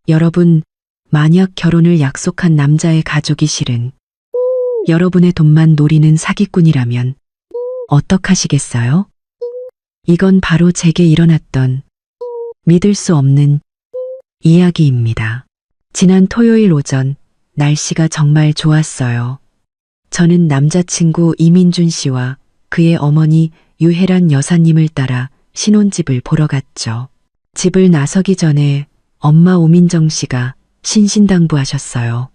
여러분, 만약 결혼을 약속한 남자의 가족이 실은 여러분의 돈만 노리는 사기꾼이라면 어떡하시겠어요? 이건 바로 제게 일어났던 믿을 수 없는 이야기입니다. 지난 토요일 오전 날씨가 정말 좋았어요. 저는 남자친구 이민준 씨와 그의 어머니 유혜란 여사님을 따라 신혼집을 보러 갔죠. 집을 나서기 전에 엄마 오민정 씨가 신신당부하셨어요.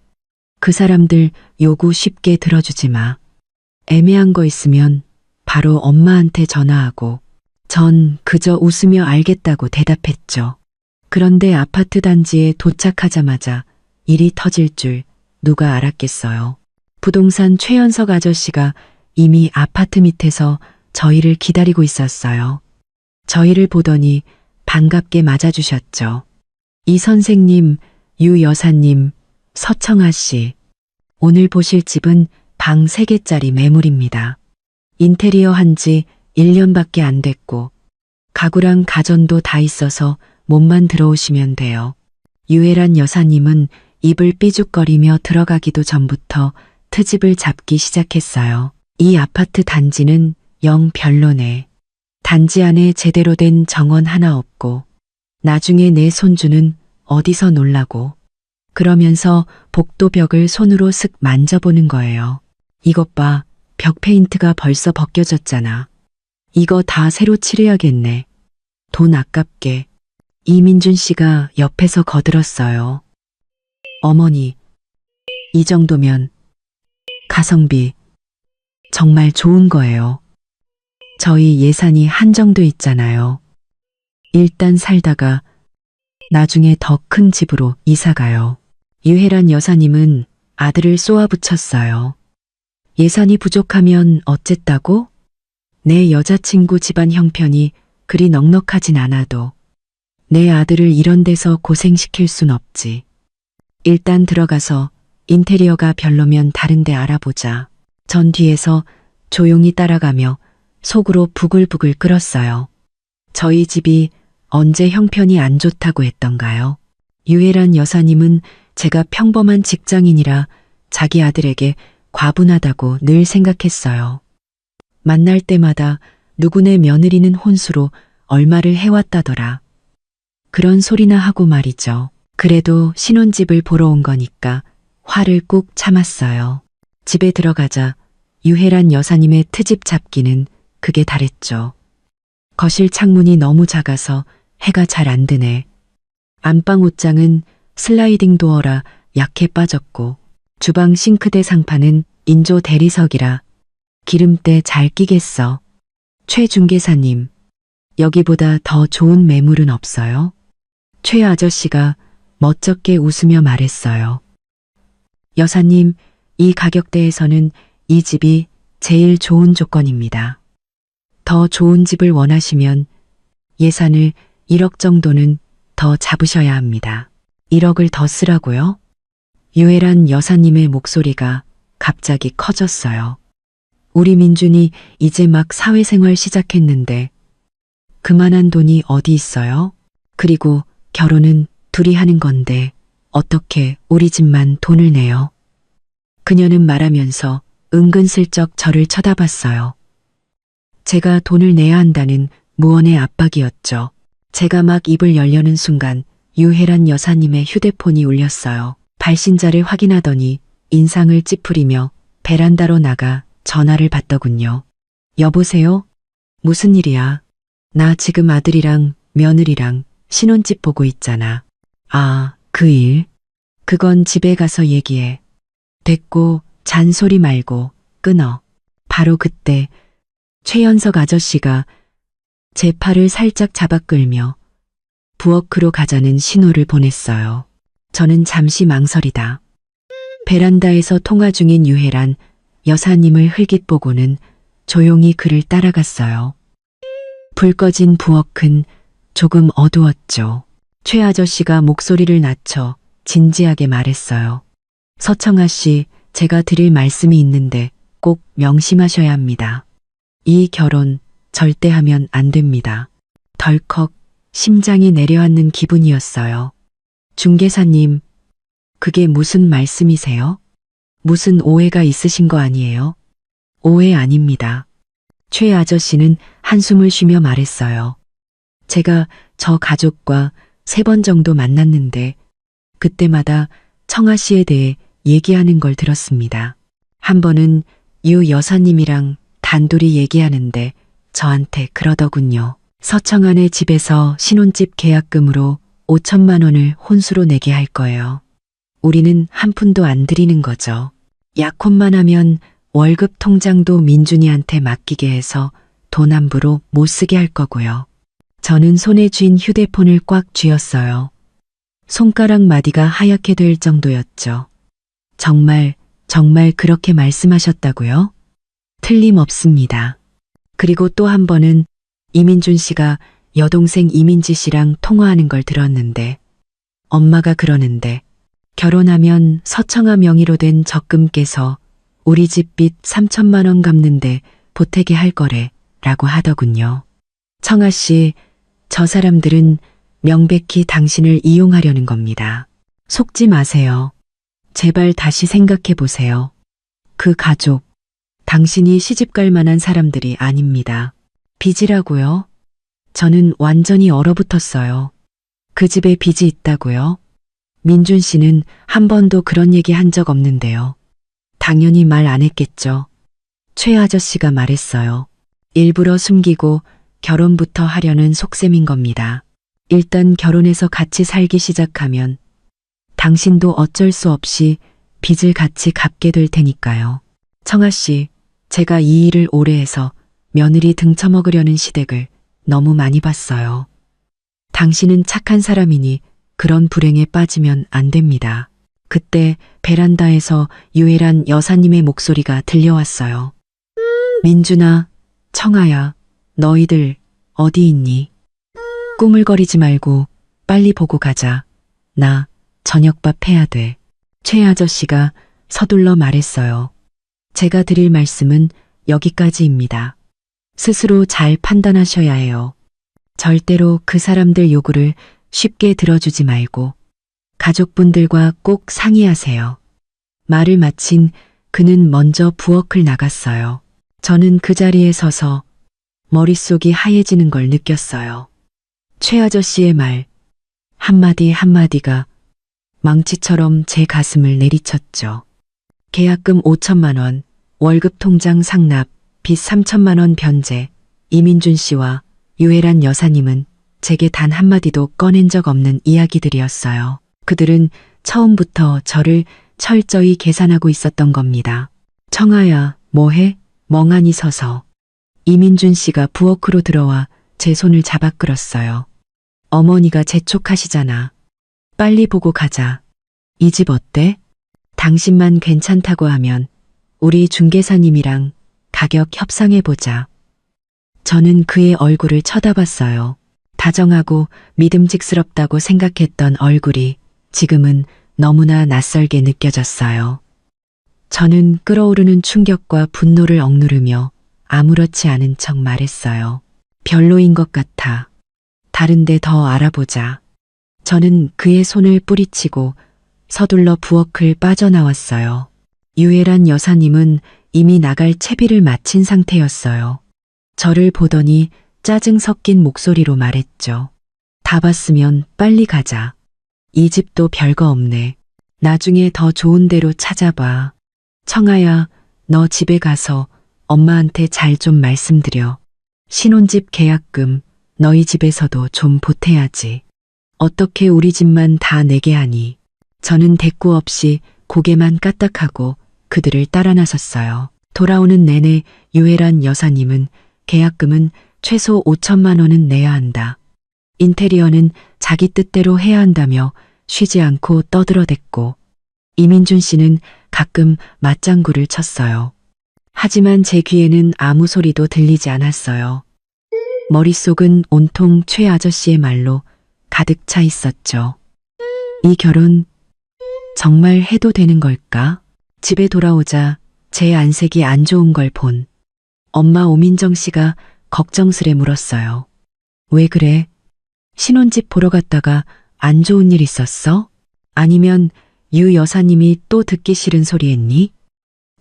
그 사람들 요구 쉽게 들어주지 마. 애매한 거 있으면 바로 엄마한테 전화하고 전 그저 웃으며 알겠다고 대답했죠. 그런데 아파트 단지에 도착하자마자 일이 터질 줄 누가 알았겠어요. 부동산 최연석 아저씨가 이미 아파트 밑에서 저희를 기다리고 있었어요. 저희를 보더니 반갑게 맞아주셨죠. 이 선생님, 유 여사님, 서청아 씨. 오늘 보실 집은 방 3개짜리 매물입니다. 인테리어 한 지 1년밖에 안 됐고 가구랑 가전도 다 있어서 몸만 들어오시면 돼요. 유혜란 여사님은 입을 삐죽거리며 들어가기도 전부터 트집을 잡기 시작했어요. 이 아파트 단지는 영 별로네. 단지 안에 제대로 된 정원 하나 없고 나중에 내 손주는 어디서 놀라고 그러면서 복도벽을 손으로 슥 만져보는 거예요. 이것 봐, 벽 페인트가 벌써 벗겨졌잖아. 이거 다 새로 칠해야겠네. 돈 아깝게. 이민준 씨가 옆에서 거들었어요. 어머니, 이 정도면 가성비 정말 좋은 거예요. 저희 예산이 한정돼 있잖아요. 일단 살다가 나중에 더 큰 집으로 이사가요. 유혜란 여사님은 아들을 쏘아붙였어요. 예산이 부족하면 어쨌다고? 내 여자친구 집안 형편이 그리 넉넉하진 않아도 내 아들을 이런 데서 고생시킬 순 없지. 일단 들어가서 인테리어가 별로면 다른 데 알아보자. 전 뒤에서 조용히 따라가며 속으로 부글부글 끓었어요. 저희 집이 언제 형편이 안 좋다고 했던가요? 유혜란 여사님은 제가 평범한 직장인이라 자기 아들에게 과분하다고 늘 생각했어요. 만날 때마다 누구네 며느리는 혼수로 얼마를 해왔다더라. 그런 소리나 하고 말이죠. 그래도 신혼집을 보러 온 거니까 화를 꾹 참았어요. 집에 들어가자 유혜란 여사님의 트집 잡기는 극에 달했죠. 거실 창문이 너무 작아서 해가 잘 안 드네. 안방 옷장은 슬라이딩 도어라 약해 빠졌고 주방 싱크대 상판은 인조 대리석이라 기름때 잘 끼겠어. 최 중개사님, 여기보다 더 좋은 매물은 없어요? 최 아저씨가 멋쩍게 웃으며 말했어요. 여사님, 이 가격대에서는 이 집이 제일 좋은 조건입니다. 더 좋은 집을 원하시면 예산을 1억 정도는 더 잡으셔야 합니다. 1억을 더 쓰라고요? 유혜란 여사님의 목소리가 갑자기 커졌어요. 우리 민준이 이제 막 사회생활 시작했는데 그만한 돈이 어디 있어요? 그리고 결혼은 둘이 하는 건데 어떻게 우리 집만 돈을 내요? 그녀는 말하면서 은근슬쩍 저를 쳐다봤어요. 제가 돈을 내야 한다는 무언의 압박이었죠. 제가 막 입을 열려는 순간 유혜란 여사님의 휴대폰이 울렸어요. 발신자를 확인하더니 인상을 찌푸리며 베란다로 나가 전화를 받더군요. 여보세요? 무슨 일이야? 나 지금 아들이랑 며느리랑 신혼집 보고 있잖아. 아, 그 일? 그건 집에 가서 얘기해. 됐고 잔소리 말고 끊어. 바로 그때 최연석 아저씨가 제 팔을 살짝 잡아 끌며 부엌으로 가자는 신호를 보냈어요. 저는 잠시 망설이다. 베란다에서 통화 중인 유혜란 여사님을 흘깃 보고는 조용히 그를 따라갔어요. 불 꺼진 부엌은 조금 어두웠죠. 최 아저씨가 목소리를 낮춰 진지하게 말했어요. 서청아 씨, 제가 드릴 말씀이 있는데 꼭 명심하셔야 합니다. 이 결혼 절대 하면 안 됩니다. 덜컥 심장이 내려앉는 기분이었어요. 중개사님, 그게 무슨 말씀이세요? 무슨 오해가 있으신 거 아니에요? 오해 아닙니다. 최 아저씨는 한숨을 쉬며 말했어요. 제가 저 가족과 3번 정도 만났는데 그때마다 청아 씨에 대해 얘기하는 걸 들었습니다. 한 번은 유 여사님이랑 단둘이 얘기하는데 저한테 그러더군요. 서청안의 집에서 신혼집 계약금으로 5천만 원을 혼수로 내게 할 거예요. 우리는 한 푼도 안 드리는 거죠. 약혼만 하면 월급 통장도 민준이한테 맡기게 해서 돈 함부로 못 쓰게 할 거고요. 저는 손에 쥔 휴대폰을 꽉 쥐었어요. 손가락 마디가 하얗게 될 정도였죠. 정말 그렇게 말씀하셨다고요? 틀림없습니다. 그리고 또 한 번은 이민준 씨가 여동생 이민지 씨랑 통화하는 걸 들었는데 엄마가 그러는데 결혼하면 서청아 명의로 된 적금 깨서 우리 집 빚 3천만 원 갚는데 보태게 할 거래 라고 하더군요. 청아 씨, 저 사람들은 명백히 당신을 이용하려는 겁니다. 속지 마세요. 제발 다시 생각해 보세요. 그 가족, 당신이 시집갈 만한 사람들이 아닙니다. 빚이라고요? 저는 완전히 얼어붙었어요. 그 집에 빚이 있다고요? 민준 씨는 한 번도 그런 얘기 한 적 없는데요. 당연히 말 안 했겠죠. 최 아저씨가 말했어요. 일부러 숨기고 결혼부터 하려는 속셈인 겁니다. 일단 결혼해서 같이 살기 시작하면 당신도 어쩔 수 없이 빚을 같이 갚게 될 테니까요. 청아 씨, 제가 이 일을 오래 해서 며느리 등쳐먹으려는 시댁을 너무 많이 봤어요. 당신은 착한 사람이니 그런 불행에 빠지면 안 됩니다. 그때 베란다에서 유혜란 여사님의 목소리가 들려왔어요. 민준아, 청아야, 너희들 어디 있니? 꾸물거리지 말고 빨리 보고 가자. 나 저녁밥 해야 돼. 최 아저씨가 서둘러 말했어요. 제가 드릴 말씀은 여기까지입니다. 스스로 잘 판단하셔야 해요. 절대로 그 사람들 요구를 쉽게 들어주지 말고 가족분들과 꼭 상의하세요. 말을 마친 그는 먼저 부엌을 나갔어요. 저는 그 자리에 서서 머릿속이 하얘지는 걸 느꼈어요. 최 아저씨의 말 한마디 한마디가 망치처럼 제 가슴을 내리쳤죠. 계약금 5천만 원, 월급 통장 상납, 빚 3천만 원 변제, 이민준 씨와 유혜란 여사님은 제게 단 한마디도 꺼낸 적 없는 이야기들이었어요. 그들은 처음부터 저를 철저히 계산하고 있었던 겁니다. 청아야, 뭐해? 멍하니 서서. 이민준 씨가 부엌으로 들어와 제 손을 잡아 끌었어요. 어머니가 재촉하시잖아. 빨리 보고 가자. 이 집 어때? 당신만 괜찮다고 하면 우리 중개사님이랑 가격 협상해보자. 저는 그의 얼굴을 쳐다봤어요. 다정하고 믿음직스럽다고 생각했던 얼굴이 지금은 너무나 낯설게 느껴졌어요. 저는 끓어오르는 충격과 분노를 억누르며 아무렇지 않은 척 말했어요. 별로인 것 같아. 다른데 더 알아보자. 저는 그의 손을 뿌리치고 서둘러 부엌을 빠져나왔어요. 유혜란 여사님은 이미 나갈 채비를 마친 상태였어요. 저를 보더니 짜증 섞인 목소리로 말했죠. 다 봤으면 빨리 가자. 이 집도 별거 없네. 나중에 더 좋은 데로 찾아봐. 청아야, 너 집에 가서 엄마한테 잘 좀 말씀드려. 신혼집 계약금 너희 집에서도 좀 보태야지. 어떻게 우리 집만 다 내게 하니. 저는 대꾸 없이 고개만 까딱하고 그들을 따라 나섰어요. 돌아오는 내내 유혜란 여사님은 계약금은 최소 5천만 원은 내야 한다. 인테리어는 자기 뜻대로 해야 한다며 쉬지 않고 떠들어댔고 이민준 씨는 가끔 맞장구를 쳤어요. 하지만 제 귀에는 아무 소리도 들리지 않았어요. 머릿속은 온통 최 아저씨의 말로 가득 차 있었죠. 이 결혼 정말 해도 되는 걸까? 집에 돌아오자 제 안색이 안 좋은 걸 본 엄마 오민정 씨가 걱정스레 물었어요. 왜 그래? 신혼집 보러 갔다가 안 좋은 일 있었어? 아니면 유 여사님이 또 듣기 싫은 소리 했니?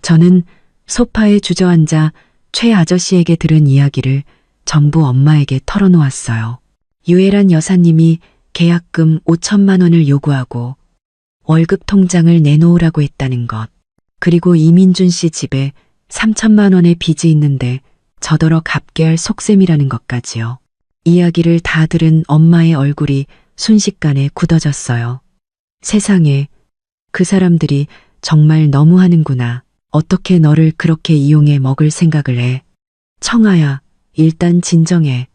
저는 소파에 주저앉아 최 아저씨에게 들은 이야기를 전부 엄마에게 털어놓았어요. 유애란 여사님이 계약금 5천만 원을 요구하고 월급 통장을 내놓으라고 했다는 것. 그리고 이민준 씨 집에 3천만 원의 빚이 있는데 저더러 갚게 할 속셈이라는 것까지요. 이야기를 다 들은 엄마의 얼굴이 순식간에 굳어졌어요. 세상에, 그 사람들이 정말 너무하는구나. 어떻게 너를 그렇게 이용해 먹을 생각을 해. 청아야, 일단 진정해.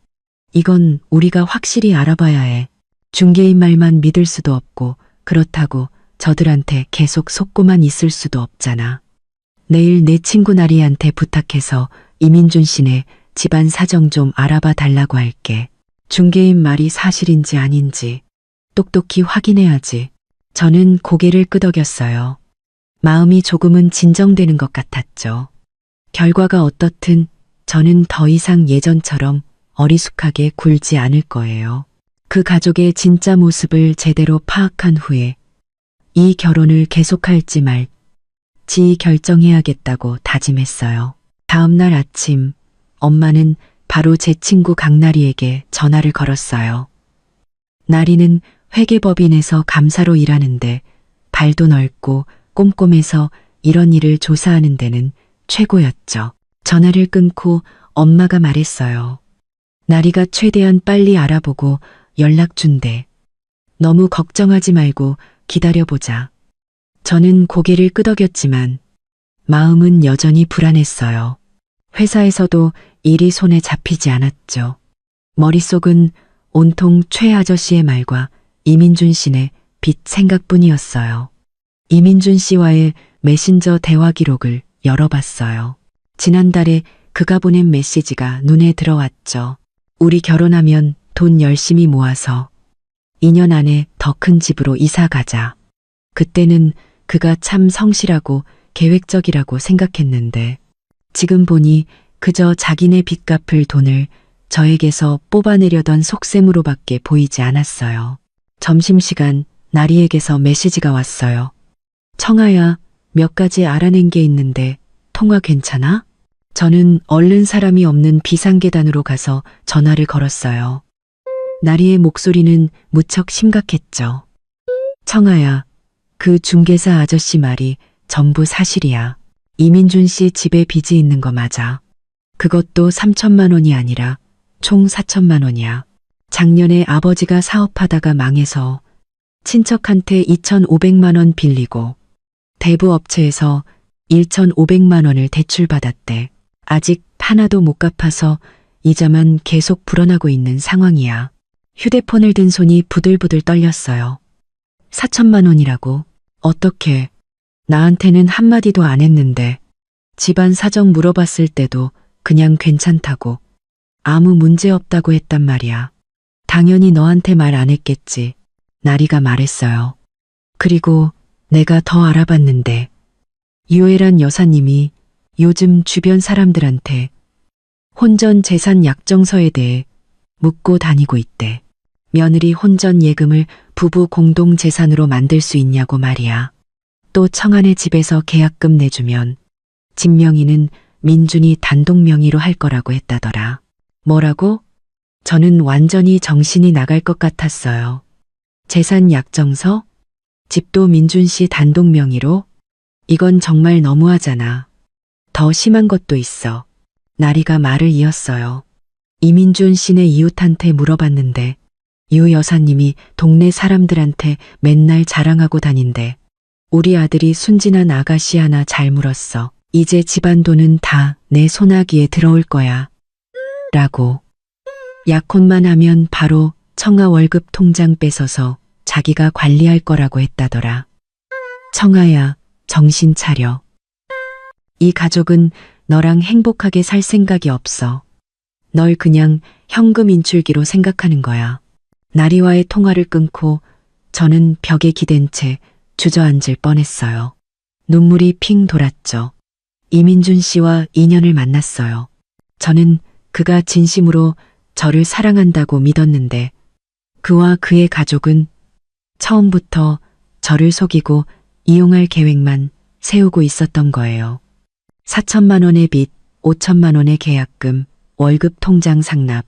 이건 우리가 확실히 알아봐야 해. 중개인 말만 믿을 수도 없고 그렇다고 저들한테 계속 속고만 있을 수도 없잖아. 내일 내 친구 나리한테 부탁해서 이민준 씨네 집안 사정 좀 알아봐 달라고 할게. 중개인 말이 사실인지 아닌지 똑똑히 확인해야지. 저는 고개를 끄덕였어요. 마음이 조금은 진정되는 것 같았죠. 결과가 어떻든 저는 더 이상 예전처럼 어리숙하게 굴지 않을 거예요. 그 가족의 진짜 모습을 제대로 파악한 후에 이 결혼을 계속할지 말지 결정해야겠다고 다짐했어요. 다음 날 아침 엄마는 바로 제 친구 강나리에게 전화를 걸었어요. 나리는 회계법인에서 감사로 일하는데 발도 넓고 꼼꼼해서 이런 일을 조사하는 데는 최고였죠. 전화를 끊고 엄마가 말했어요. 나리가 최대한 빨리 알아보고 연락 준대. 너무 걱정하지 말고 기다려보자. 저는 고개를 끄덕였지만 마음은 여전히 불안했어요. 회사에서도 일이 손에 잡히지 않았죠. 머릿속은 온통 최 아저씨의 말과 이민준 씨네 빚 생각뿐이었어요. 이민준 씨와의 메신저 대화 기록을 열어봤어요. 지난달에 그가 보낸 메시지가 눈에 들어왔죠. 우리 결혼하면 돈 열심히 모아서 2년 안에 더 큰 집으로 이사 가자. 그때는 그가 참 성실하고 계획적이라고 생각했는데 지금 보니 그저 자기네 빚 갚을 돈을 저에게서 뽑아내려던 속셈으로밖에 보이지 않았어요. 점심시간 나리에게서 메시지가 왔어요. 청아야, 몇 가지 알아낸 게 있는데 통화 괜찮아? 저는 얼른 사람이 없는 비상계단으로 가서 전화를 걸었어요. 나리의 목소리는 무척 심각했죠. 청아야, 그 중개사 아저씨 말이 전부 사실이야. 이민준 씨 집에 빚이 있는 거 맞아. 그것도 3천만 원이 아니라 총 4천만 원이야. 작년에 아버지가 사업하다가 망해서 친척한테 2,500만 원 빌리고 대부업체에서 1,500만 원을 대출받았대. 아직 하나도 못 갚아서 이자만 계속 불어나고 있는 상황이야. 휴대폰을 든 손이 부들부들 떨렸어요. 4천만 원이라고? 어떻게? 나한테는 한마디도 안 했는데 집안 사정 물어봤을 때도 그냥 괜찮다고 아무 문제 없다고 했단 말이야. 당연히 너한테 말 안 했겠지. 나리가 말했어요. 그리고 내가 더 알아봤는데 유애란 여사님이 요즘 주변 사람들한테 혼전 재산 약정서에 대해 묻고 다니고 있대. 며느리 혼전 예금을 부부 공동 재산으로 만들 수 있냐고 말이야. 또 청아네 집에서 계약금 내주면 집 명의는 민준이 단독 명의로 할 거라고 했다더라. 뭐라고? 저는 완전히 정신이 나갈 것 같았어요. 재산 약정서? 집도 민준 씨 단독 명의로? 이건 정말 너무하잖아. 더 심한 것도 있어. 나리가 말을 이었어요. 이민준 씨네 이웃한테 물어봤는데 유 여사님이 동네 사람들한테 맨날 자랑하고 다닌대. 우리 아들이 순진한 아가씨 하나 잘 물었어. 이제 집안 돈은 다 내 손아귀에 들어올 거야. 라고. 약혼만 하면 바로 청아 월급 통장 뺏어서 자기가 관리할 거라고 했다더라. 청아야, 정신 차려. 이 가족은 너랑 행복하게 살 생각이 없어. 널 그냥 현금 인출기로 생각하는 거야. 나리와의 통화를 끊고 저는 벽에 기댄 채 주저앉을 뻔했어요. 눈물이 핑 돌았죠. 이민준 씨와 인연을 만났어요. 저는 그가 진심으로 저를 사랑한다고 믿었는데 그와 그의 가족은 처음부터 저를 속이고 이용할 계획만 세우고 있었던 거예요. 4천만 원의 빚, 5천만 원의 계약금, 월급 통장 상납,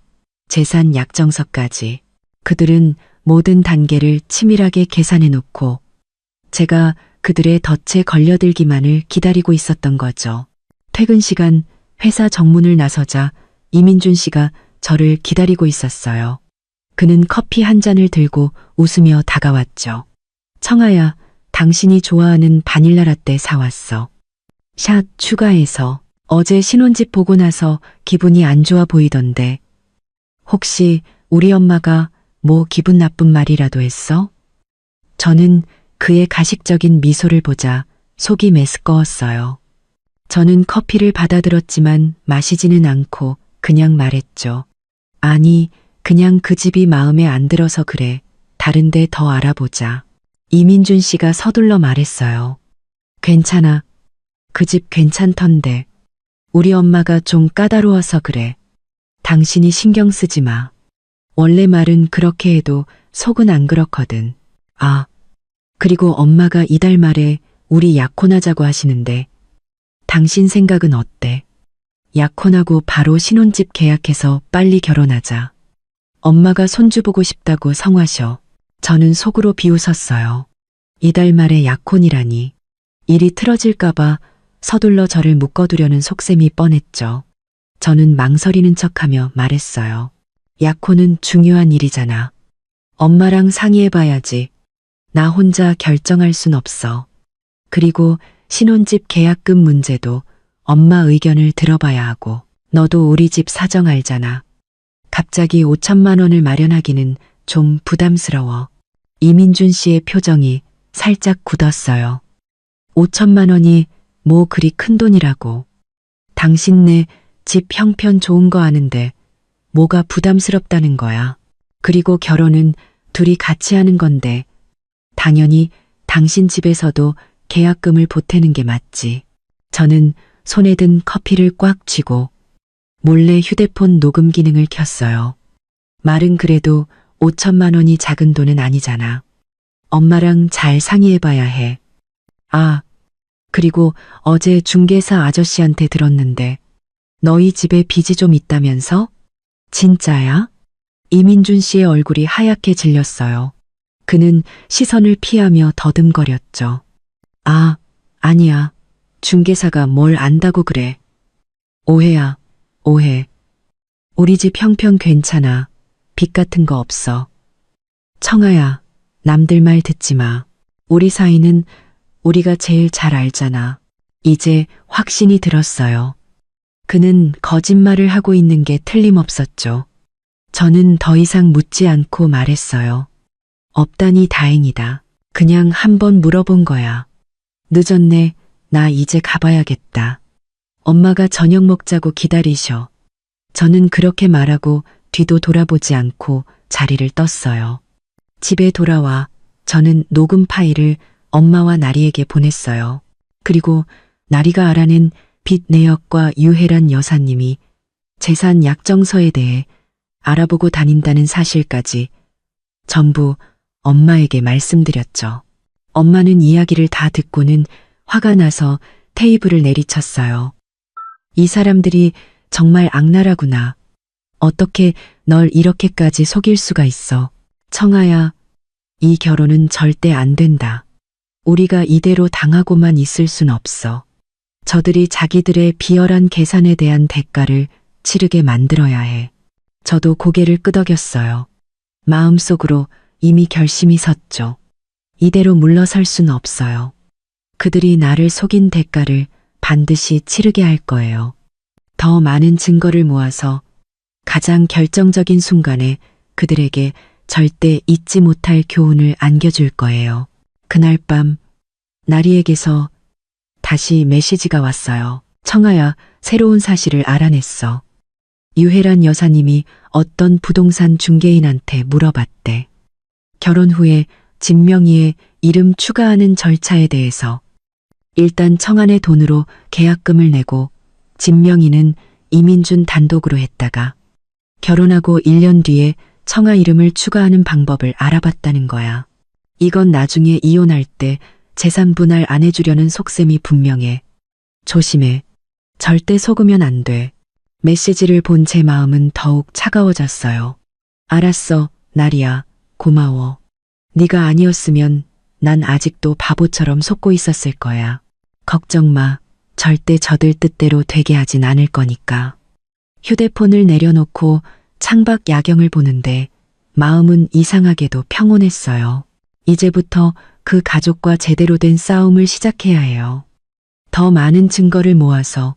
재산 약정서까지. 그들은 모든 단계를 치밀하게 계산해 놓고 제가 그들의 덫에 걸려들기만을 기다리고 있었던 거죠. 퇴근 시간 회사 정문을 나서자 이민준 씨가 저를 기다리고 있었어요. 그는 커피 한 잔을 들고 웃으며 다가왔죠. 청아야, 당신이 좋아하는 바닐라 라떼 사왔어. 샷 추가해서. 어제 신혼집 보고 나서 기분이 안 좋아 보이던데. 혹시 우리 엄마가 뭐 기분 나쁜 말이라도 했어? 저는 그의 가식적인 미소를 보자 속이 메스꺼웠어요. 저는 커피를 받아들었지만 마시지는 않고 그냥 말했죠. 아니, 그냥 그 집이 마음에 안 들어서 그래. 다른 데 더 알아보자. 이민준 씨가 서둘러 말했어요. 괜찮아. 그 집 괜찮던데. 우리 엄마가 좀 까다로워서 그래. 당신이 신경 쓰지 마. 원래 말은 그렇게 해도 속은 안 그렇거든. 아, 그리고 엄마가 이달 말에 우리 약혼하자고 하시는데 당신 생각은 어때? 약혼하고 바로 신혼집 계약해서 빨리 결혼하자. 엄마가 손주 보고 싶다고 성화셔. 저는 속으로 비웃었어요. 이달 말에 약혼이라니. 일이 틀어질까봐 서둘러 저를 묶어두려는 속셈이 뻔했죠. 저는 망설이는 척하며 말했어요. 약혼은 중요한 일이잖아. 엄마랑 상의해봐야지. 나 혼자 결정할 순 없어. 그리고 신혼집 계약금 문제도 엄마 의견을 들어봐야 하고. 너도 우리 집 사정 알잖아. 갑자기 5천만 원을 마련하기는 좀 부담스러워. 이민준 씨의 표정이 살짝 굳었어요. 5천만 원이 뭐 그리 큰 돈이라고. 당신네 집 형편 좋은 거 아는데 뭐가 부담스럽다는 거야. 그리고 결혼은 둘이 같이 하는 건데 당연히 당신 집에서도 계약금을 보태는 게 맞지. 저는 손에 든 커피를 꽉 쥐고 몰래 휴대폰 녹음 기능을 켰어요. 말은 그래도 5천만 원이 작은 돈은 아니잖아. 엄마랑 잘 상의해봐야 해. 아, 그리고 어제 중개사 아저씨한테 들었는데 너희 집에 빚이 좀 있다면서? 진짜야? 이민준 씨의 얼굴이 하얗게 질렸어요. 그는 시선을 피하며 더듬거렸죠. 아, 아니야. 중개사가 뭘 안다고 그래. 오해야, 오해. 우리 집 형편 괜찮아. 빚 같은 거 없어. 청아야, 남들 말 듣지 마. 우리 사이는 우리가 제일 잘 알잖아. 이제 확신이 들었어요. 그는 거짓말을 하고 있는 게 틀림없었죠. 저는 더 이상 묻지 않고 말했어요. 없다니 다행이다. 그냥 한번 물어본 거야. 늦었네. 나 이제 가봐야겠다. 엄마가 저녁 먹자고 기다리셔. 저는 그렇게 말하고 뒤도 돌아보지 않고 자리를 떴어요. 집에 돌아와 저는 녹음 파일을 엄마와 나리에게 보냈어요. 그리고 나리가 알아낸 빚 내역과 유혜란 여사님이 재산 약정서에 대해 알아보고 다닌다는 사실까지 전부 엄마에게 말씀드렸죠. 엄마는 이야기를 다 듣고는 화가 나서 테이블을 내리쳤어요. 이 사람들이 정말 악랄하구나. 어떻게 널 이렇게까지 속일 수가 있어. 청아야, 이 결혼은 절대 안 된다. 우리가 이대로 당하고만 있을 순 없어. 저들이 자기들의 비열한 계산에 대한 대가를 치르게 만들어야 해. 저도 고개를 끄덕였어요. 마음속으로 이미 결심이 섰죠. 이대로 물러설 순 없어요. 그들이 나를 속인 대가를 반드시 치르게 할 거예요. 더 많은 증거를 모아서 가장 결정적인 순간에 그들에게 절대 잊지 못할 교훈을 안겨줄 거예요. 그날 밤 나리에게서 다시 메시지가 왔어요. 청아야, 새로운 사실을 알아냈어. 유혜란 여사님이 어떤 부동산 중개인한테 물어봤대. 결혼 후에 진명희의 이름 추가하는 절차에 대해서. 일단 청안의 돈으로 계약금을 내고 진명희는 이민준 단독으로 했다가 결혼하고 1년 뒤에 청아 이름을 추가하는 방법을 알아봤다는 거야. 이건 나중에 이혼할 때 재산 분할 안 해주려는 속셈이 분명해. 조심해. 절대 속으면 안 돼. 메시지를 본 제 마음은 더욱 차가워졌어요. 알았어, 나리야. 고마워. 네가 아니었으면 난 아직도 바보처럼 속고 있었을 거야. 걱정 마. 절대 저들 뜻대로 되게 하진 않을 거니까. 휴대폰을 내려놓고 창밖 야경을 보는데 마음은 이상하게도 평온했어요. 이제부터 그 가족과 제대로 된 싸움을 시작해야 해요. 더 많은 증거를 모아서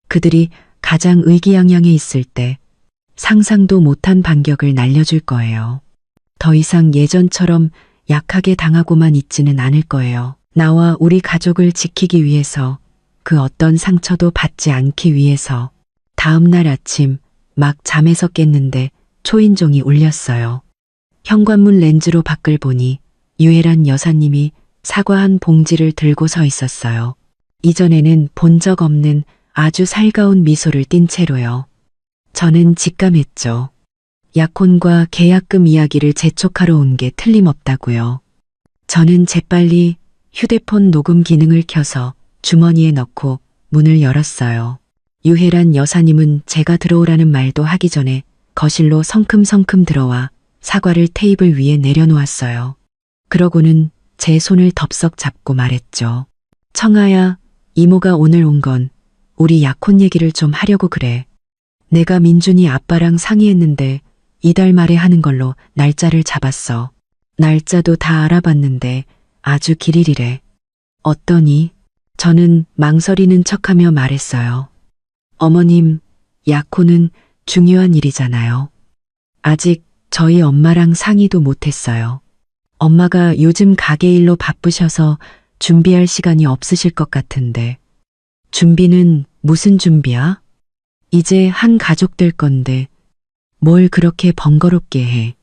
그들이 가장 의기양양해 있을 때 상상도 못한 반격을 날려줄 거예요. 더 이상 예전처럼 약하게 당하고만 있지는 않을 거예요. 나와 우리 가족을 지키기 위해서, 그 어떤 상처도 받지 않기 위해서. 다음 날 아침 막 잠에서 깼는데 초인종이 울렸어요. 현관문 렌즈로 밖을 보니 유혜란 여사님이 사과 한 봉지를 들고 서 있었어요. 이전에는 본 적 없는 아주 살가운 미소를 띤 채로요. 저는 직감했죠. 약혼과 계약금 이야기를 재촉하러 온 게 틀림없다고요. 저는 재빨리 휴대폰 녹음 기능을 켜서 주머니에 넣고 문을 열었어요. 유혜란 여사님은 제가 들어오라는 말도 하기 전에 거실로 성큼성큼 들어와 사과를 테이블 위에 내려놓았어요. 그러고는 제 손을 덥석 잡고 말했죠. 청아야, 이모가 오늘 온 건 우리 약혼 얘기를 좀 하려고 그래. 내가 민준이 아빠랑 상의했는데 이달 말에 하는 걸로 날짜를 잡았어. 날짜도 다 알아봤는데 아주 길일이래. 어떠니? 저는 망설이는 척하며 말했어요. 어머님, 약혼은 중요한 일이잖아요. 아직 저희 엄마랑 상의도 못했어요. 엄마가 요즘 가게 일로 바쁘셔서 준비할 시간이 없으실 것 같은데. 준비는 무슨 준비야? 이제 한 가족 될 건데 뭘 그렇게 번거롭게 해.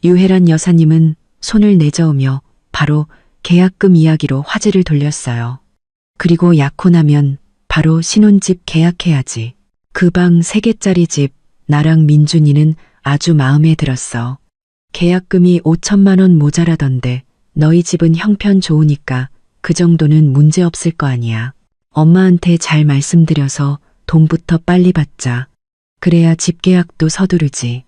유혜란 여사님은 손을 내저으며 바로 계약금 이야기로 화제를 돌렸어요. 그리고 약혼하면 바로 신혼집 계약해야지. 그 방 3개짜리 집, 나랑 민준이는 아주 마음에 들었어. 계약금이 5천만 원 모자라던데 너희 집은 형편 좋으니까 그 정도는 문제 없을 거 아니야. 엄마한테 잘 말씀드려서 돈부터 빨리 받자. 그래야 집 계약도 서두르지.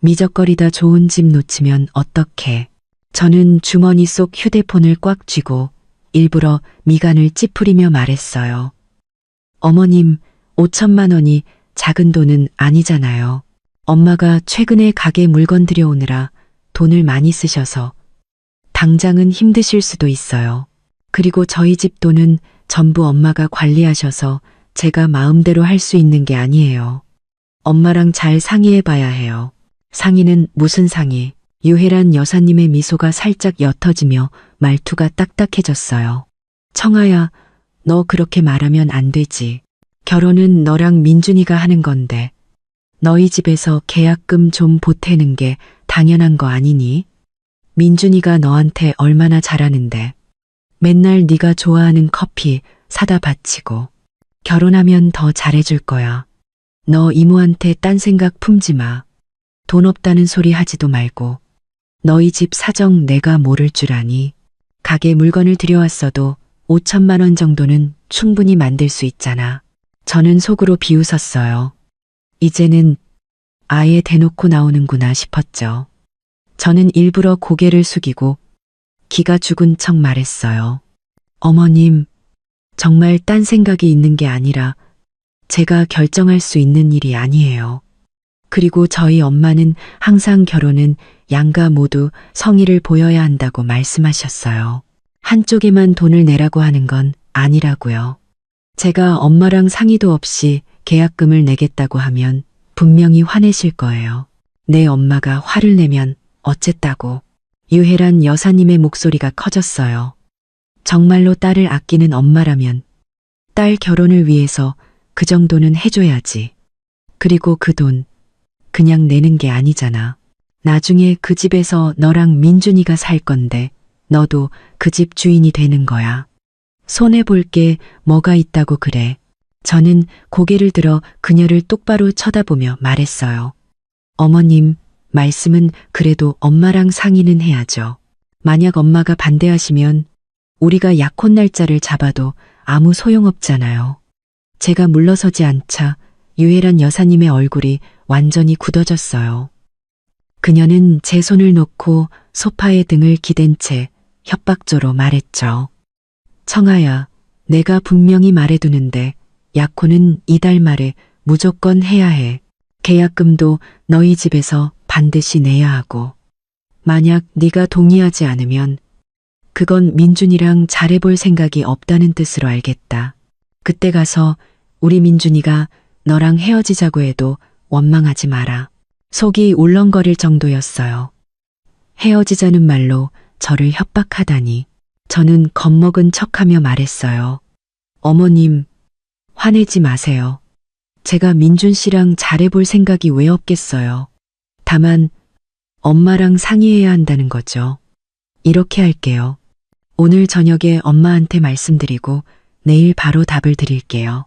미적거리다 좋은 집 놓치면 어떡해. 저는 주머니 속 휴대폰을 꽉 쥐고 일부러 미간을 찌푸리며 말했어요. 어머님, 5천만 원이 작은 돈은 아니잖아요. 엄마가 최근에 가게 물건 들여오느라 돈을 많이 쓰셔서 당장은 힘드실 수도 있어요. 그리고 저희 집 돈은 전부 엄마가 관리하셔서 제가 마음대로 할 수 있는 게 아니에요. 엄마랑 잘 상의해 봐야 해요. 상의는 무슨 상의? 유혜란 여사님의 미소가 살짝 옅어지며 말투가 딱딱해졌어요. 청아야, 너 그렇게 말하면 안 되지. 결혼은 너랑 민준이가 하는 건데 너희 집에서 계약금 좀 보태는 게 당연한 거 아니니? 민준이가 너한테 얼마나 잘하는데. 맨날 네가 좋아하는 커피 사다 바치고. 결혼하면 더 잘해줄 거야. 너 이모한테 딴 생각 품지 마. 돈 없다는 소리 하지도 말고. 너희 집 사정 내가 모를 줄 아니. 가게 물건을 들여왔어도 5천만 원 정도는 충분히 만들 수 있잖아. 저는 속으로 비웃었어요. 이제는 아예 대놓고 나오는구나 싶었죠. 저는 일부러 고개를 숙이고 기가 죽은 척 말했어요. 어머님, 정말 딴 생각이 있는 게 아니라 제가 결정할 수 있는 일이 아니에요. 그리고 저희 엄마는 항상 결혼은 양가 모두 성의를 보여야 한다고 말씀하셨어요. 한쪽에만 돈을 내라고 하는 건 아니라고요. 제가 엄마랑 상의도 없이 계약금을 내겠다고 하면 분명히 화내실 거예요. 내 엄마가 화를 내면 어쨌다고. 유혜란 여사님의 목소리가 커졌어요. 정말로 딸을 아끼는 엄마라면 딸 결혼을 위해서 그 정도는 해줘야지. 그리고 그 돈 그냥 내는 게 아니잖아. 나중에 그 집에서 너랑 민준이가 살 건데 너도 그 집 주인이 되는 거야. 손해볼 게 뭐가 있다고 그래. 저는 고개를 들어 그녀를 똑바로 쳐다보며 말했어요. 어머님, 말씀은 그래도 엄마랑 상의는 해야죠. 만약 엄마가 반대하시면 우리가 약혼 날짜를 잡아도 아무 소용없잖아요. 제가 물러서지 않자 유혜란 여사님의 얼굴이 완전히 굳어졌어요. 그녀는 제 손을 놓고 소파에 등을 기댄 채 협박조로 말했죠. 청아야, 내가 분명히 말해두는데 약혼은 이달 말에 무조건 해야 해. 계약금도 너희 집에서 반드시 내야 하고. 만약 네가 동의하지 않으면 그건 민준이랑 잘해볼 생각이 없다는 뜻으로 알겠다. 그때 가서 우리 민준이가 너랑 헤어지자고 해도 원망하지 마라. 속이 울렁거릴 정도였어요. 헤어지자는 말로 저를 협박하다니. 저는 겁먹은 척하며 말했어요. 어머님, 화내지 마세요. 제가 민준 씨랑 잘해볼 생각이 왜 없겠어요. 다만 엄마랑 상의해야 한다는 거죠. 이렇게 할게요. 오늘 저녁에 엄마한테 말씀드리고 내일 바로 답을 드릴게요.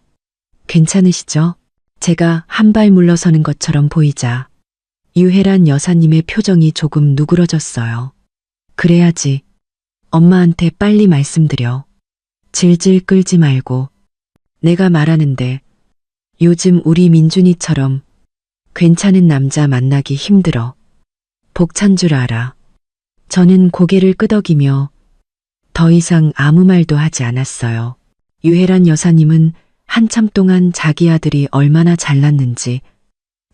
괜찮으시죠? 제가 한 발 물러서는 것처럼 보이자 유혜란 여사님의 표정이 조금 누그러졌어요. 그래야지. 엄마한테 빨리 말씀드려. 질질 끌지 말고. 내가 말하는데 요즘 우리 민준이처럼 괜찮은 남자 만나기 힘들어. 복찬 줄 알아. 저는 고개를 끄덕이며 더 이상 아무 말도 하지 않았어요. 유혜란 여사님은 한참 동안 자기 아들이 얼마나 잘났는지,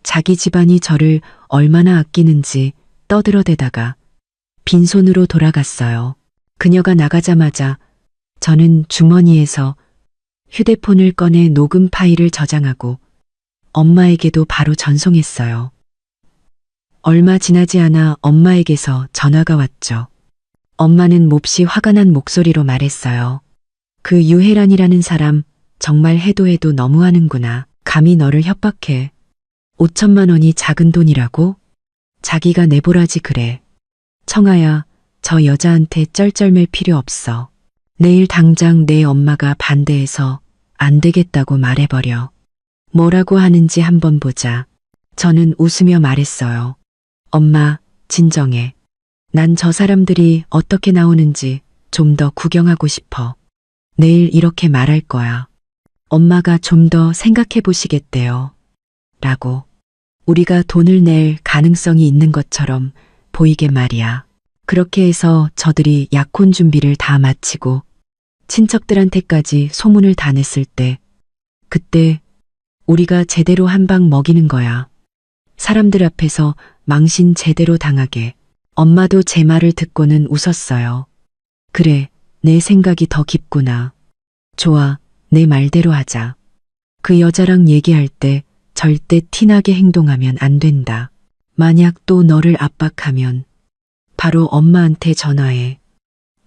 자기 집안이 저를 얼마나 아끼는지 떠들어대다가 빈손으로 돌아갔어요. 그녀가 나가자마자 저는 주머니에서 휴대폰을 꺼내 녹음 파일을 저장하고 엄마에게도 바로 전송했어요. 얼마 지나지 않아 엄마에게서 전화가 왔죠. 엄마는 몹시 화가 난 목소리로 말했어요. 그 유혜란이라는 사람 정말 해도 해도 너무하는구나. 감히 너를 협박해. 5천만 원이 작은 돈이라고? 자기가 내보라지 그래. 청아야, 저 여자한테 쩔쩔맬 필요 없어. 내일 당장 내 엄마가 반대해서 안 되겠다고 말해버려. 뭐라고 하는지 한번 보자. 저는 웃으며 말했어요. 엄마, 진정해. 난 저 사람들이 어떻게 나오는지 좀 더 구경하고 싶어. 내일 이렇게 말할 거야. 엄마가 좀 더 생각해 보시겠대요. 라고. 우리가 돈을 낼 가능성이 있는 것처럼 보이게 말이야. 그렇게 해서 저들이 약혼 준비를 다 마치고 친척들한테까지 소문을 다 냈을 때, 그때 우리가 제대로 한 방 먹이는 거야. 사람들 앞에서 망신 제대로 당하게. 엄마도 제 말을 듣고는 웃었어요. 그래, 내 생각이 더 깊구나. 좋아, 내 말대로 하자. 그 여자랑 얘기할 때 절대 티나게 행동하면 안 된다. 만약 또 너를 압박하면 바로 엄마한테 전화해.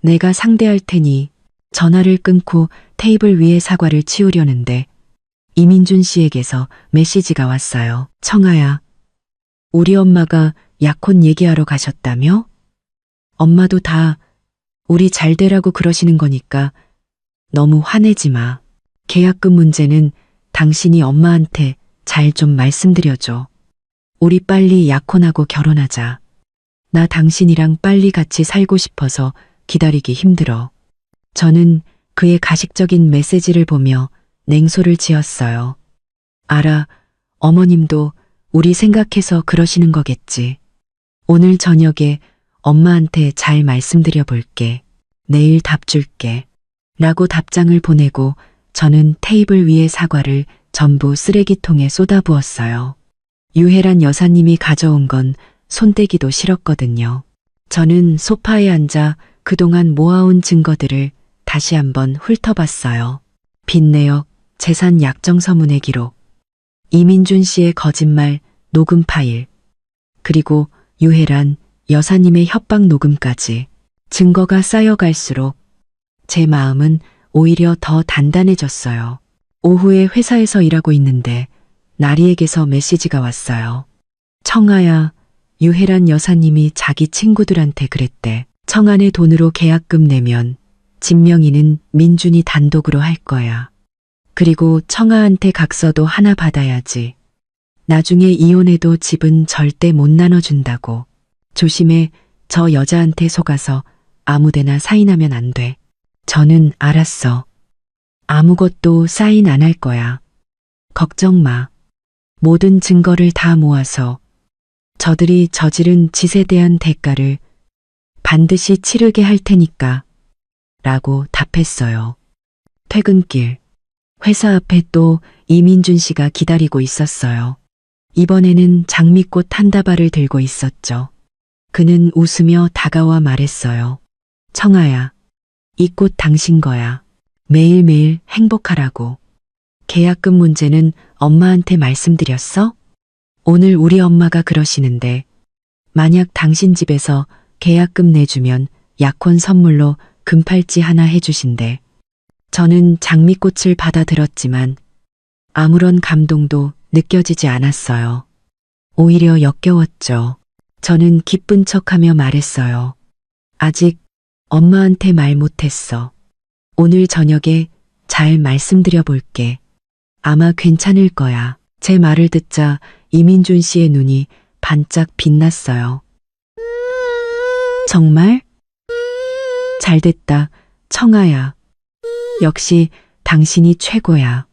내가 상대할 테니. 전화를 끊고 테이블 위에 사과를 치우려는데 이민준 씨에게서 메시지가 왔어요. 청아야, 우리 엄마가 약혼 얘기하러 가셨다며? 엄마도 다 우리 잘 되라고 그러시는 거니까 너무 화내지 마. 계약금 문제는 당신이 엄마한테 잘 좀 말씀드려줘. 우리 빨리 약혼하고 결혼하자. 나 당신이랑 빨리 같이 살고 싶어서 기다리기 힘들어. 저는 그의 가식적인 메시지를 보며 냉소를 지었어요. 알아, 어머님도 우리 생각해서 그러시는 거겠지. 오늘 저녁에 엄마한테 잘 말씀드려 볼게. 내일 답 줄게. 라고 답장을 보내고 저는 테이블 위의 사과를 전부 쓰레기통에 쏟아부었어요. 유혜란 여사님이 가져온 건 손대기도 싫었거든요. 저는 소파에 앉아 그동안 모아온 증거들을 다시 한번 훑어봤어요. 빚내역, 재산 약정 서문의 기록, 이민준 씨의 거짓말 녹음 파일, 그리고 유혜란 여사님의 협박 녹음까지. 증거가 쌓여갈수록 제 마음은 오히려 더 단단해졌어요. 오후에 회사에서 일하고 있는데 나리에게서 메시지가 왔어요. 청아야, 유혜란 여사님이 자기 친구들한테 그랬대. 청아네 돈으로 계약금 내면 진명이는 민준이 단독으로 할 거야. 그리고 청아한테 각서도 하나 받아야지. 나중에 이혼해도 집은 절대 못 나눠준다고. 조심해, 저 여자한테 속아서 아무데나 사인하면 안 돼. 저는 알았어. 아무것도 사인 안 할 거야. 걱정 마. 모든 증거를 다 모아서 저들이 저지른 짓에 대한 대가를 반드시 치르게 할 테니까 라고 답했어요. 퇴근길, 회사 앞에 또 이민준 씨가 기다리고 있었어요. 이번에는 장미꽃 한 다발을 들고 있었죠. 그는 웃으며 다가와 말했어요. 청아야, 이 꽃 당신 거야. 매일매일 행복하라고. 계약금 문제는 엄마한테 말씀드렸어? 오늘 우리 엄마가 그러시는데 만약 당신 집에서 계약금 내주면 약혼 선물로 금팔찌 하나 해주신대. 저는 장미꽃을 받아들었지만 아무런 감동도 느껴지지 않았어요. 오히려 역겨웠죠. 저는 기쁜 척하며 말했어요. 아직 엄마한테 말 못했어. 오늘 저녁에 잘 말씀드려 볼게. 아마 괜찮을 거야. 제 말을 듣자 이민준 씨의 눈이 반짝 빛났어요. 정말? 잘됐다, 청아야. 역시 당신이 최고야.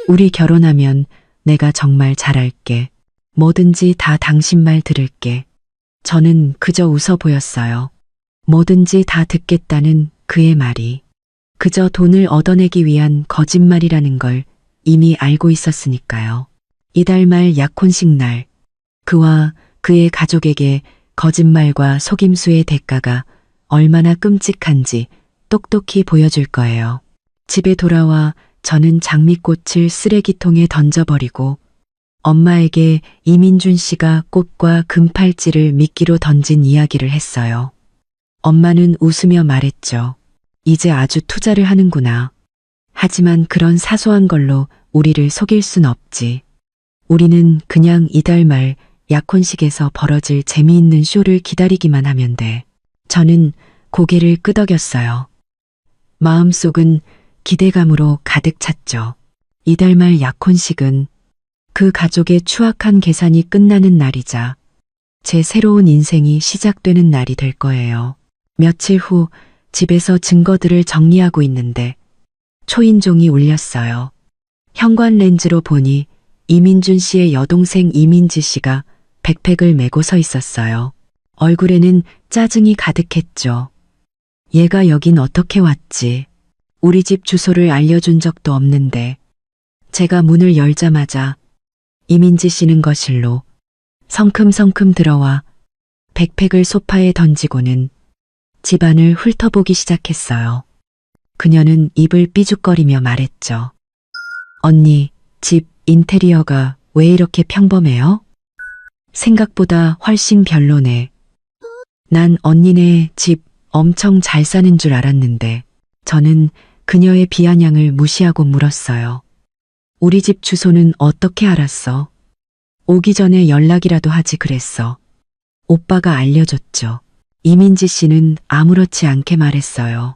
우리 결혼하면 내가 정말 잘할게. 뭐든지 다 당신 말 들을게. 저는 그저 웃어 보였어요. 뭐든지 다 듣겠다는 그의 말이 그저 돈을 얻어내기 위한 거짓말이라는 걸 이미 알고 있었으니까요. 이달 말 약혼식 날, 그와 그의 가족에게 거짓말과 속임수의 대가가 얼마나 끔찍한지 똑똑히 보여줄 거예요. 집에 돌아와 저는 장미꽃을 쓰레기통에 던져버리고 엄마에게 이민준 씨가 꽃과 금팔찌를 미끼로 던진 이야기를 했어요. 엄마는 웃으며 말했죠. 이제 아주 투자를 하는구나. 하지만 그런 사소한 걸로 우리를 속일 순 없지. 우리는 그냥 이달 말 약혼식에서 벌어질 재미있는 쇼를 기다리기만 하면 돼. 저는 고개를 끄덕였어요. 마음속은 기대감으로 가득 찼죠. 이달 말 약혼식은 그 가족의 추악한 계산이 끝나는 날이자 제 새로운 인생이 시작되는 날이 될 거예요. 며칠 후 집에서 증거들을 정리하고 있는데 초인종이 울렸어요. 현관 렌즈로 보니 이민준 씨의 여동생 이민지 씨가 백팩을 메고 서 있었어요. 얼굴에는 짜증이 가득했죠. 얘가 여긴 어떻게 왔지? 우리 집 주소를 알려준 적도 없는데. 제가 문을 열자마자 이민지 씨는 거실로 성큼성큼 들어와 백팩을 소파에 던지고는 집안을 훑어보기 시작했어요. 그녀는 입을 삐죽거리며 말했죠. 언니, 집 인테리어가 왜 이렇게 평범해요? 생각보다 훨씬 별로네. 난 언니네 집 엄청 잘 사는 줄 알았는데. 저는 그녀의 비아냥을 무시하고 물었어요. 우리 집 주소는 어떻게 알았어? 오기 전에 연락이라도 하지 그랬어. 오빠가 알려줬죠. 이민지 씨는 아무렇지 않게 말했어요.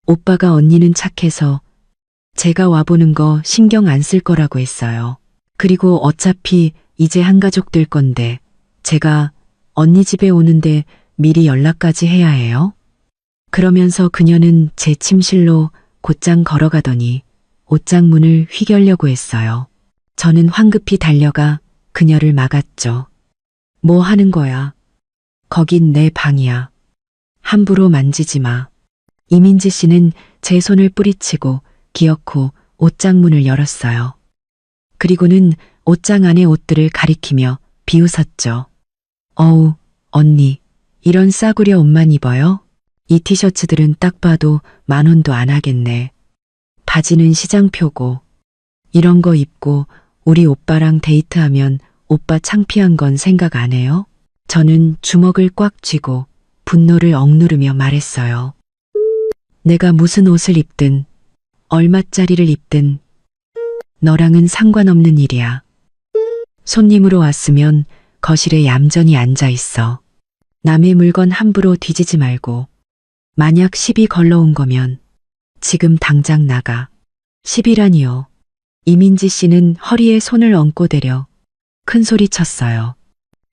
오빠가 언니는 착해서 제가 와보는 거 신경 안 쓸 거라고 했어요. 그리고 어차피 이제 한가족 될 건데 제가 언니 집에 오는데 미리 연락까지 해야 해요? 그러면서 그녀는 제 침실로 곧장 걸어가더니 옷장 문을 휘결려고 했어요. 저는 황급히 달려가 그녀를 막았죠. 뭐 하는 거야? 거긴 내 방이야. 함부로 만지지 마. 이민지 씨는 제 손을 뿌리치고 기어코 옷장 문을 열었어요. 그리고는 옷장 안의 옷들을 가리키며 비웃었죠. 어우, 언니, 이런 싸구려 옷만 입어요? 이 티셔츠들은 딱 봐도 10,000원도 안 하겠네. 바지는 시장표고. 이런 거 입고 우리 오빠랑 데이트하면 오빠 창피한 건 생각 안 해요? 저는 주먹을 꽉 쥐고 분노를 억누르며 말했어요. 내가 무슨 옷을 입든 얼마짜리를 입든 너랑은 상관없는 일이야. 손님으로 왔으면 거실에 얌전히 앉아 있어. 남의 물건 함부로 뒤지지 말고 만약 시비 걸러온 거면 지금 당장 나가. 시비라니요. 이민지 씨는 허리에 손을 얹고 대려 큰 소리 쳤어요.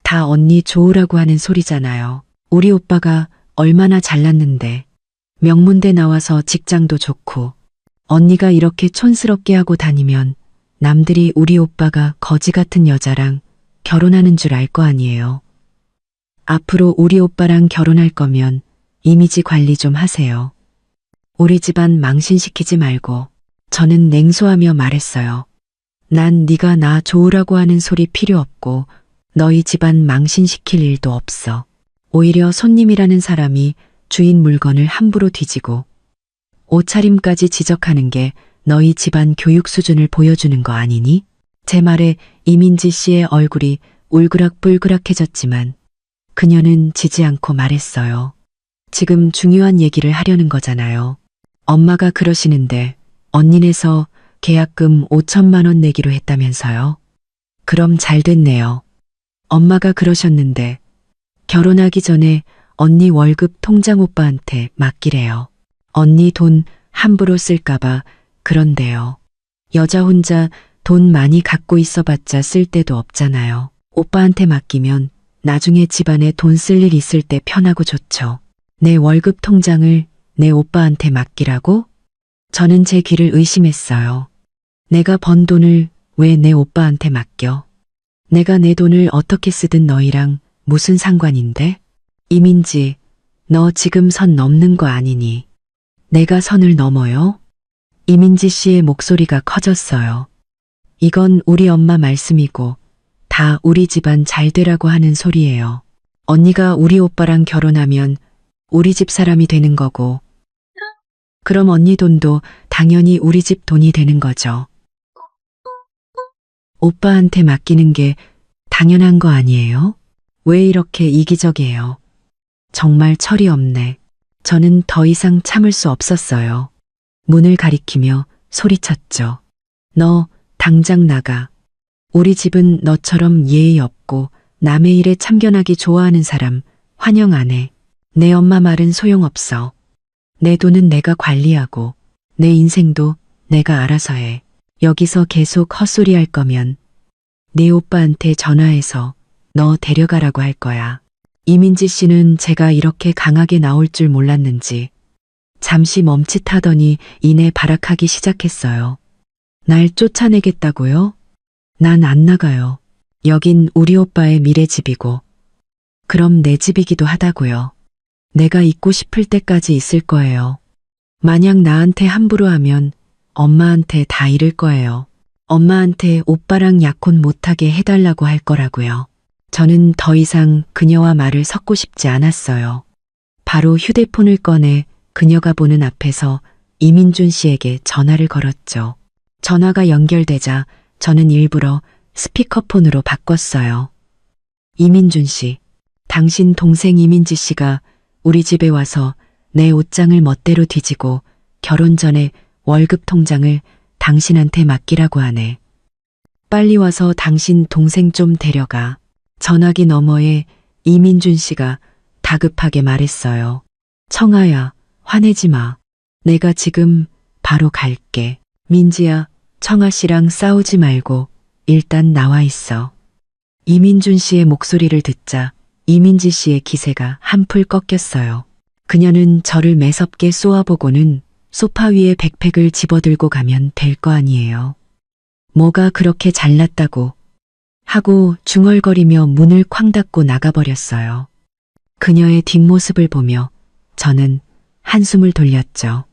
다 언니 좋으라고 하는 소리잖아요. 우리 오빠가 얼마나 잘났는데. 명문대 나와서 직장도 좋고. 언니가 이렇게 촌스럽게 하고 다니면 남들이 우리 오빠가 거지 같은 여자랑 결혼하는 줄 알 거 아니에요. 앞으로 우리 오빠랑 결혼할 거면 이미지 관리 좀 하세요. 우리 집안 망신시키지 말고. 저는 냉소하며 말했어요. 난 네가 나 좋으라고 하는 소리 필요 없고 너희 집안 망신시킬 일도 없어. 오히려 손님이라는 사람이 주인 물건을 함부로 뒤지고 옷차림까지 지적하는 게 너희 집안 교육 수준을 보여주는 거 아니니? 제 말에 이민지 씨의 얼굴이 울그락불그락해졌지만 그녀는 지지 않고 말했어요. 지금 중요한 얘기를 하려는 거잖아요. 엄마가 그러시는데 언니네서 계약금 5천만 원 내기로 했다면서요. 그럼 잘 됐네요. 엄마가 그러셨는데 결혼하기 전에 언니 월급 통장 오빠한테 맡기래요. 언니 돈 함부로 쓸까봐 그런데요. 여자 혼자 돈 많이 갖고 있어봤자 쓸 데도 없잖아요. 오빠한테 맡기면 나중에 집안에 돈 쓸 일 있을 때 편하고 좋죠. 내 월급 통장을 내 오빠한테 맡기라고? 저는 제 귀를 의심했어요. 내가 번 돈을 왜 내 오빠한테 맡겨? 내가 내 돈을 어떻게 쓰든 너희랑 무슨 상관인데? 이민지, 너 지금 선 넘는 거 아니니? 내가 선을 넘어요? 이민지 씨의 목소리가 커졌어요. 이건 우리 엄마 말씀이고 다 우리 집안 잘 되라고 하는 소리예요. 언니가 우리 오빠랑 결혼하면 우리 집 사람이 되는 거고 그럼 언니 돈도 당연히 우리 집 돈이 되는 거죠. 오빠한테 맡기는 게 당연한 거 아니에요? 왜 이렇게 이기적이에요? 정말 철이 없네. 저는 더 이상 참을 수 없었어요. 문을 가리키며 소리쳤죠. 너 당장 나가. 우리 집은 너처럼 예의 없고 남의 일에 참견하기 좋아하는 사람 환영 안 해. 내 엄마 말은 소용없어. 내 돈은 내가 관리하고 내 인생도 내가 알아서 해. 여기서 계속 헛소리 할 거면 네 오빠한테 전화해서 너 데려가라고 할 거야. 이민지 씨는 제가 이렇게 강하게 나올 줄 몰랐는지 잠시 멈칫하더니 이내 발악하기 시작했어요. 날 쫓아내겠다고요? 난 안 나가요. 여긴 우리 오빠의 미래집이고 그럼 내 집이기도 하다고요. 내가 있고 싶을 때까지 있을 거예요. 만약 나한테 함부로 하면 엄마한테 다 잃을 거예요. 엄마한테 오빠랑 약혼 못하게 해달라고 할 거라고요. 저는 더 이상 그녀와 말을 섞고 싶지 않았어요. 바로 휴대폰을 꺼내 그녀가 보는 앞에서 이민준 씨에게 전화를 걸었죠. 전화가 연결되자 저는 일부러 스피커폰으로 바꿨어요. 이민준 씨, 당신 동생 이민지 씨가 우리 집에 와서 내 옷장을 멋대로 뒤지고 결혼 전에 월급 통장을 당신한테 맡기라고 하네. 빨리 와서 당신 동생 좀 데려가. 전화기 너머에 이민준 씨가 다급하게 말했어요. 청아야, 화내지 마. 내가 지금 바로 갈게. 민지야, 청아 씨랑 싸우지 말고 일단 나와 있어. 이민준 씨의 목소리를 듣자 이민지 씨의 기세가 한풀 꺾였어요. 그녀는 저를 매섭게 쏘아보고는 소파 위에 백팩을 집어들고 가면 될 거 아니에요. 뭐가 그렇게 잘났다고 하고 중얼거리며 문을 쾅 닫고 나가버렸어요. 그녀의 뒷모습을 보며 저는 한숨을 돌렸죠.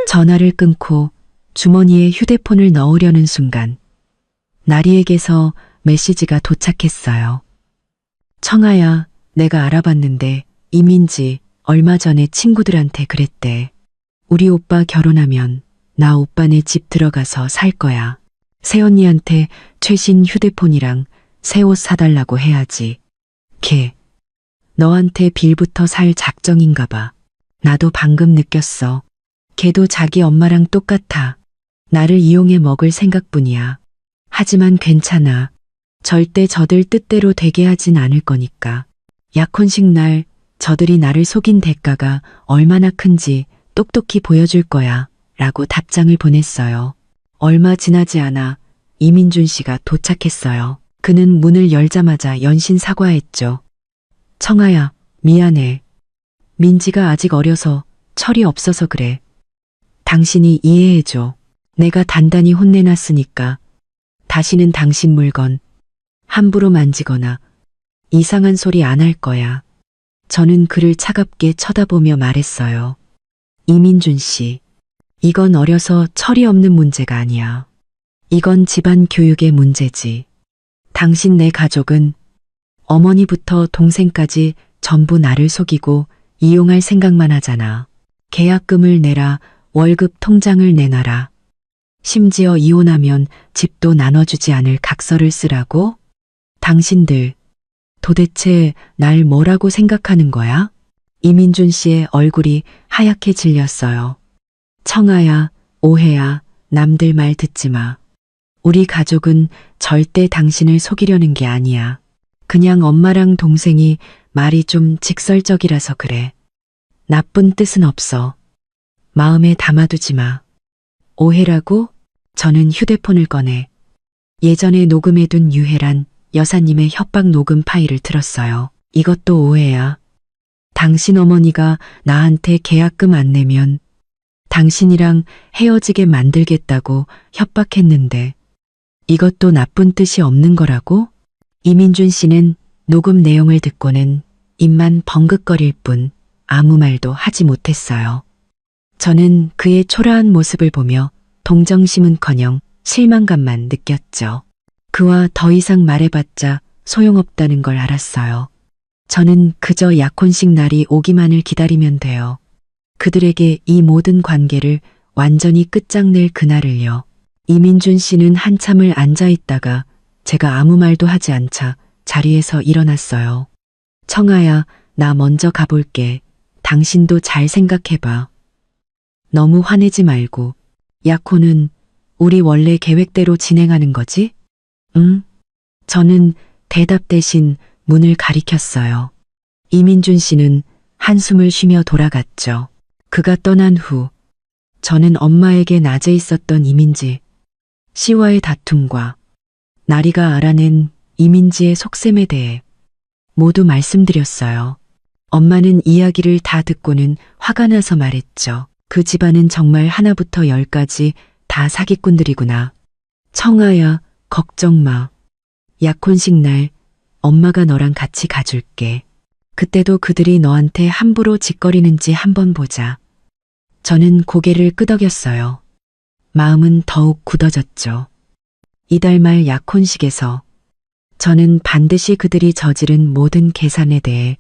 전화를 끊고 주머니에 휴대폰을 넣으려는 순간 나리에게서 메시지가 도착했어요. 청아야, 내가 알아봤는데 이민지 얼마 전에 친구들한테 그랬대. 우리 오빠 결혼하면 나 오빠네 집 들어가서 살 거야. 새언니한테 최신 휴대폰이랑 새 옷 사달라고 해야지. 걔 너한테 빌부터 살 작정인가 봐. 나도 방금 느꼈어. 걔도 자기 엄마랑 똑같아. 나를 이용해 먹을 생각뿐이야. 하지만 괜찮아. 절대 저들 뜻대로 되게 하진 않을 거니까. 약혼식 날 저들이 나를 속인 대가가 얼마나 큰지 똑똑히 보여줄 거야. 라고 답장을 보냈어요. 얼마 지나지 않아 이민준 씨가 도착했어요. 그는 문을 열자마자 연신 사과했죠. 청아야, 미안해. 민지가 아직 어려서 철이 없어서 그래. 당신이 이해해줘. 내가 단단히 혼내놨으니까 다시는 당신 물건 함부로 만지거나 이상한 소리 안 할 거야. 저는 그를 차갑게 쳐다보며 말했어요. 이민준 씨, 이건 어려서 철이 없는 문제가 아니야. 이건 집안 교육의 문제지. 당신 내 가족은 어머니부터 동생까지 전부 나를 속이고 이용할 생각만 하잖아. 계약금을 내라, 월급 통장을 내놔라. 심지어 이혼하면 집도 나눠주지 않을 각서를 쓰라고? 당신들 도대체 날 뭐라고 생각하는 거야? 이민준 씨의 얼굴이 하얗게 질렸어요. 청아야, 오해야, 남들 말 듣지 마. 우리 가족은 절대 당신을 속이려는 게 아니야. 그냥 엄마랑 동생이 말이 좀 직설적이라서 그래. 나쁜 뜻은 없어. 마음에 담아두지 마. 오해라고? 저는 휴대폰을 꺼내 예전에 녹음해둔 유혜란 여사님의 협박 녹음 파일을 들었어요. 이것도 오해야. 당신 어머니가 나한테 계약금 안 내면 당신이랑 헤어지게 만들겠다고 협박했는데 이것도 나쁜 뜻이 없는 거라고? 이민준 씨는 녹음 내용을 듣고는 입만 벙긋거릴 뿐 아무 말도 하지 못했어요. 저는 그의 초라한 모습을 보며 동정심은커녕 실망감만 느꼈죠. 그와 더 이상 말해봤자 소용없다는 걸 알았어요. 저는 그저 약혼식 날이 오기만을 기다리면 돼요. 그들에게 이 모든 관계를 완전히 끝장낼 그날을요. 이민준 씨는 한참을 앉아있다가 제가 아무 말도 하지 않자 자리에서 일어났어요. 청아야, 나 먼저 가볼게. 당신도 잘 생각해봐. 너무 화내지 말고. 약혼은 우리 원래 계획대로 진행하는 거지? 응? 저는 대답 대신 문을 가리켰어요. 이민준 씨는 한숨을 쉬며 돌아갔죠. 그가 떠난 후 저는 엄마에게 낮에 있었던 이민지 씨와의 다툼과 나리가 알아낸 이민지의 속셈에 대해 모두 말씀드렸어요. 엄마는 이야기를 다 듣고는 화가 나서 말했죠. 그 집안은 정말 하나부터 열까지 다 사기꾼들이구나. 청아야, 걱정 마. 약혼식 날 엄마가 너랑 같이 가줄게. 그때도 그들이 너한테 함부로 짓거리는지 한번 보자. 저는 고개를 끄덕였어요. 마음은 더욱 굳어졌죠. 이달 말 약혼식에서 저는 반드시 그들이 저지른 모든 계산에 대해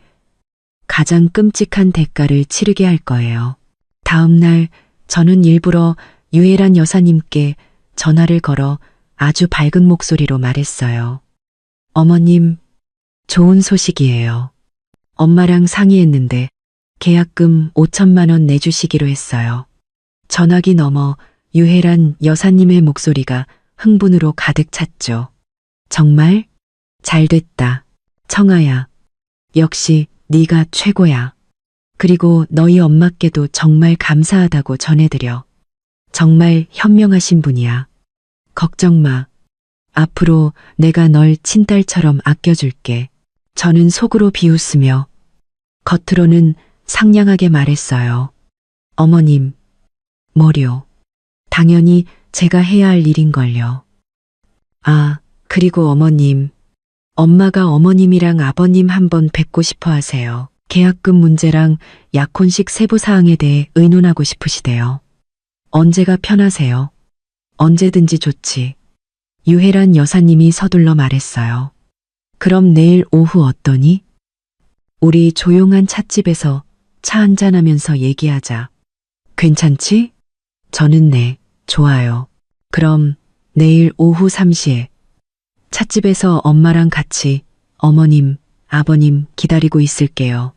가장 끔찍한 대가를 치르게 할 거예요. 다음 날 저는 일부러 유혜란 여사님께 전화를 걸어 아주 밝은 목소리로 말했어요. 어머님, 좋은 소식이에요. 엄마랑 상의했는데 계약금 5천만 원 내주시기로 했어요. 전화기 너머 유혜란 여사님의 목소리가 흥분으로 가득 찼죠. 정말? 잘됐다. 청아야. 역시 네가 최고야. 그리고 너희 엄마께도 정말 감사하다고 전해드려. 정말 현명하신 분이야. 걱정 마. 앞으로 내가 널 친딸처럼 아껴줄게. 저는 속으로 비웃으며 겉으로는 상냥하게 말했어요. 어머님, 뭐려. 당연히 제가 해야 할 일인걸요. 아, 그리고 어머님. 엄마가 어머님이랑 아버님 한번 뵙고 싶어 하세요. 계약금 문제랑 약혼식 세부사항에 대해 의논하고 싶으시대요. 언제가 편하세요? 언제든지 좋지. 유혜란 여사님이 서둘러 말했어요. 그럼 내일 오후 어떠니? 우리 조용한 찻집에서 차 한잔하면서 얘기하자. 괜찮지? 저는 네, 좋아요. 그럼 내일 오후 3시에 찻집에서 엄마랑 같이 어머님, 아버님 기다리고 있을게요.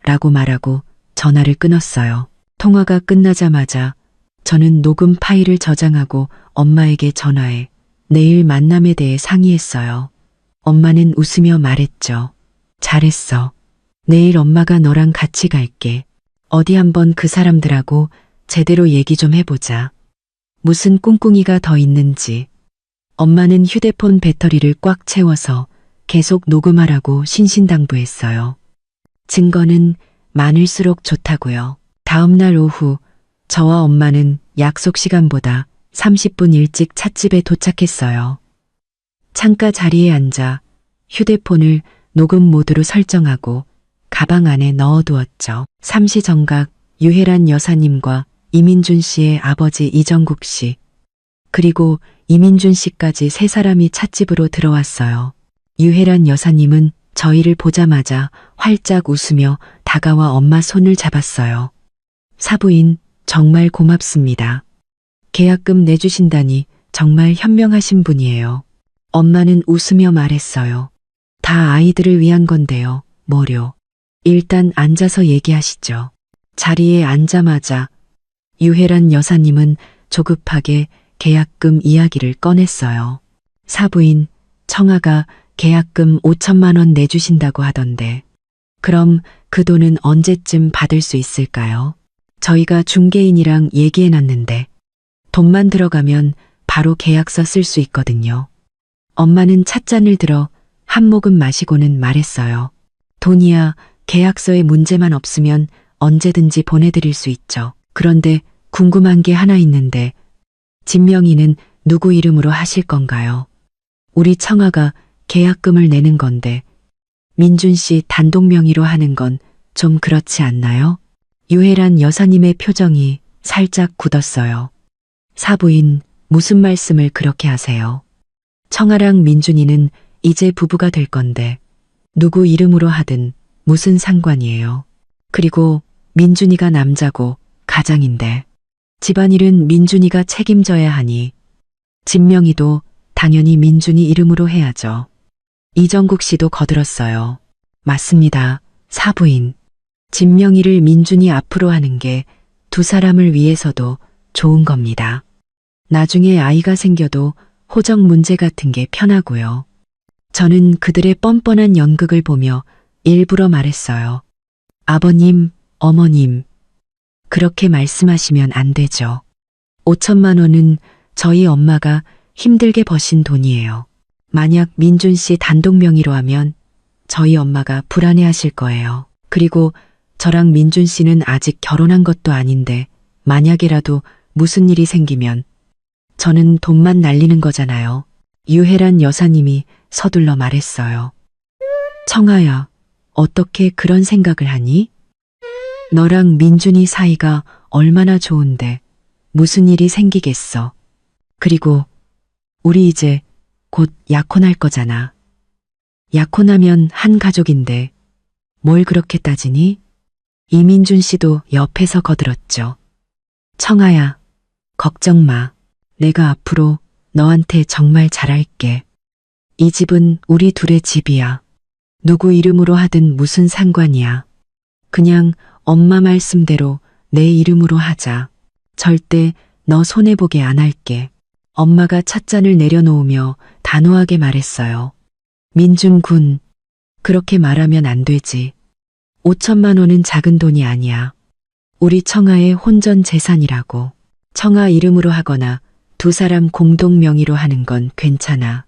라고 말하고 전화를 끊었어요. 통화가 끝나자마자 저는 녹음 파일을 저장하고 엄마에게 전화해 내일 만남에 대해 상의했어요. 엄마는 웃으며 말했죠. 잘했어. 내일 엄마가 너랑 같이 갈게. 어디 한번 그 사람들하고 제대로 얘기 좀 해보자. 무슨 꿍꿍이가 더 있는지. 엄마는 휴대폰 배터리를 꽉 채워서 계속 녹음하라고 신신당부했어요. 증거는 많을수록 좋다고요. 다음 날 오후 저와 엄마는 약속 시간보다 30분 일찍 찻집에 도착했어요. 창가 자리에 앉아 휴대폰을 녹음 모드로 설정하고 가방 안에 넣어두었죠. 삼시정각 유혜란 여사님과 이민준 씨의 아버지 이정국 씨, 그리고 이민준 씨까지 세 사람이 찻집으로 들어왔어요. 유혜란 여사님은 저희를 보자마자 활짝 웃으며 다가와 엄마 손을 잡았어요. 사부인, 정말 고맙습니다. 계약금 내주신다니 정말 현명하신 분이에요. 엄마는 웃으며 말했어요. 다 아이들을 위한 건데요. 뭐려. 일단 앉아서 얘기하시죠. 자리에 앉자마자 유혜란 여사님은 조급하게 계약금 이야기를 꺼냈어요. 사부인, 청아가 계약금 5천만 원 내주신다고 하던데 그럼 그 돈은 언제쯤 받을 수 있을까요? 저희가 중개인이랑 얘기해놨는데 돈만 들어가면 바로 계약서 쓸 수 있거든요. 엄마는 찻잔을 들어 한 모금 마시고는 말했어요. 돈이야 계약서에 문제만 없으면 언제든지 보내드릴 수 있죠. 그런데 궁금한 게 하나 있는데 집 명의는 누구 이름으로 하실 건가요? 우리 청아가 계약금을 내는 건데 민준 씨 단독 명의로 하는 건 좀 그렇지 않나요? 유혜란 여사님의 표정이 살짝 굳었어요. 사부인, 무슨 말씀을 그렇게 하세요? 청아랑 민준이는 이제 부부가 될 건데 누구 이름으로 하든 무슨 상관이에요. 그리고 민준이가 남자고 가장인데 집안일은 민준이가 책임져야 하니 집 명의도 당연히 민준이 이름으로 해야죠. 이정국 씨도 거들었어요. 맞습니다. 사부인. 집 명의를 민준이 앞으로 하는 게 두 사람을 위해서도 좋은 겁니다. 나중에 아이가 생겨도 호적 문제 같은 게 편하고요. 저는 그들의 뻔뻔한 연극을 보며 일부러 말했어요. 아버님, 어머님, 그렇게 말씀하시면 안 되죠. 5천만 원은 저희 엄마가 힘들게 버신 돈이에요. 만약 민준 씨 단독 명의로 하면 저희 엄마가 불안해하실 거예요. 그리고 저랑 민준 씨는 아직 결혼한 것도 아닌데 만약이라도 무슨 일이 생기면 저는 돈만 날리는 거잖아요. 유혜란 여사님이 서둘러 말했어요. 청아야, 어떻게 그런 생각을 하니? 너랑 민준이 사이가 얼마나 좋은데 무슨 일이 생기겠어. 그리고 우리 이제 곧 약혼할 거잖아. 약혼하면 한 가족인데 뭘 그렇게 따지니? 이민준 씨도 옆에서 거들었죠. 청아야, 걱정 마. 내가 앞으로 너한테 정말 잘할게. 이 집은 우리 둘의 집이야. 누구 이름으로 하든 무슨 상관이야. 그냥 엄마 말씀대로 내 이름으로 하자. 절대 너 손해보게 안 할게. 엄마가 찻잔을 내려놓으며 단호하게 말했어요. 민준 군, 그렇게 말하면 안 되지. 5천만 원은 작은 돈이 아니야. 우리 청아의 혼전 재산이라고. 청아 이름으로 하거나 두 사람 공동 명의로 하는 건 괜찮아.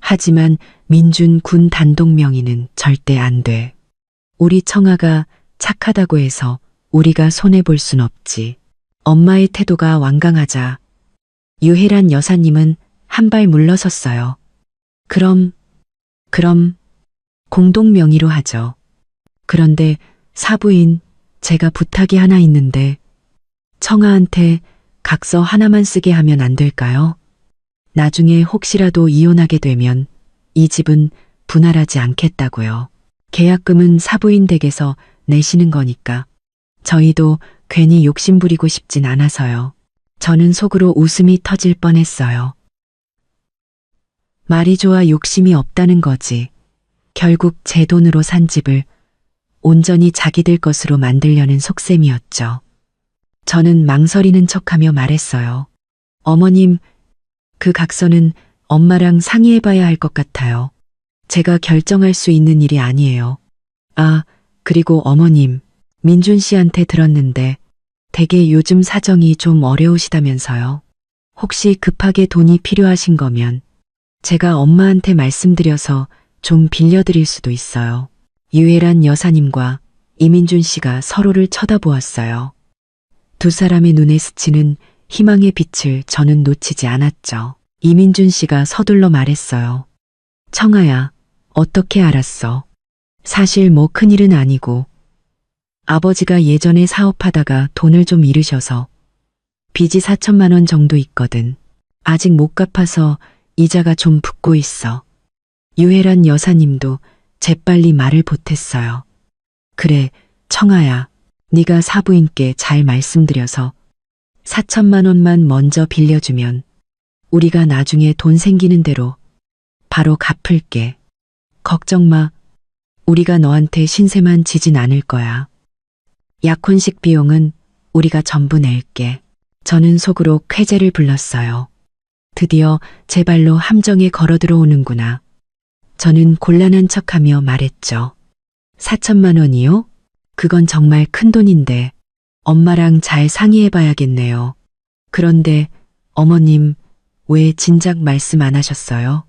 하지만 민준 군 단독 명의는 절대 안 돼. 우리 청아가 착하다고 해서 우리가 손해볼 순 없지. 엄마의 태도가 완강하자 유혜란 여사님은 한 발 물러섰어요. 그럼 공동 명의로 하죠. 그런데 사부인, 제가 부탁이 하나 있는데 청아한테 각서 하나만 쓰게 하면 안 될까요? 나중에 혹시라도 이혼하게 되면 이 집은 분할하지 않겠다고요. 계약금은 사부인 댁에서 내시는 거니까 저희도 괜히 욕심부리고 싶진 않아서요. 저는 속으로 웃음이 터질 뻔했어요. 말이 좋아 욕심이 없다는 거지. 결국 제 돈으로 산 집을 온전히 자기들 것으로 만들려는 속셈이었죠. 저는 망설이는 척하며 말했어요. 어머님, 그 각서는 엄마랑 상의해봐야 할 것 같아요. 제가 결정할 수 있는 일이 아니에요. 아, 그리고 어머님, 민준 씨한테 들었는데 되게 요즘 사정이 좀 어려우시다면서요. 혹시 급하게 돈이 필요하신 거면 제가 엄마한테 말씀드려서 좀 빌려드릴 수도 있어요. 유혜란 여사님과 이민준 씨가 서로를 쳐다보았어요. 두 사람의 눈에 스치는 희망의 빛을 저는 놓치지 않았죠. 이민준 씨가 서둘러 말했어요. 청아야, 어떻게 알았어? 사실 뭐 큰일은 아니고 아버지가 예전에 사업하다가 돈을 좀 잃으셔서 빚이 4천만 원 정도 있거든. 아직 못 갚아서 이자가 좀 붙고 있어. 유혜란 여사님도 재빨리 말을 보탰어요. 그래, 청아야, 네가 사부인께 잘 말씀드려서 4천만 원만 먼저 빌려주면 우리가 나중에 돈 생기는 대로 바로 갚을게. 걱정 마. 우리가 너한테 신세만 지진 않을 거야. 약혼식 비용은 우리가 전부 낼게. 저는 속으로 쾌재를 불렀어요. 드디어 제 발로 함정에 걸어 들어오는구나. 저는 곤란한 척하며 말했죠. 4천만 원이요? 그건 정말 큰 돈인데 엄마랑 잘 상의해 봐야겠네요. 그런데 어머님, 왜 진작 말씀 안 하셨어요?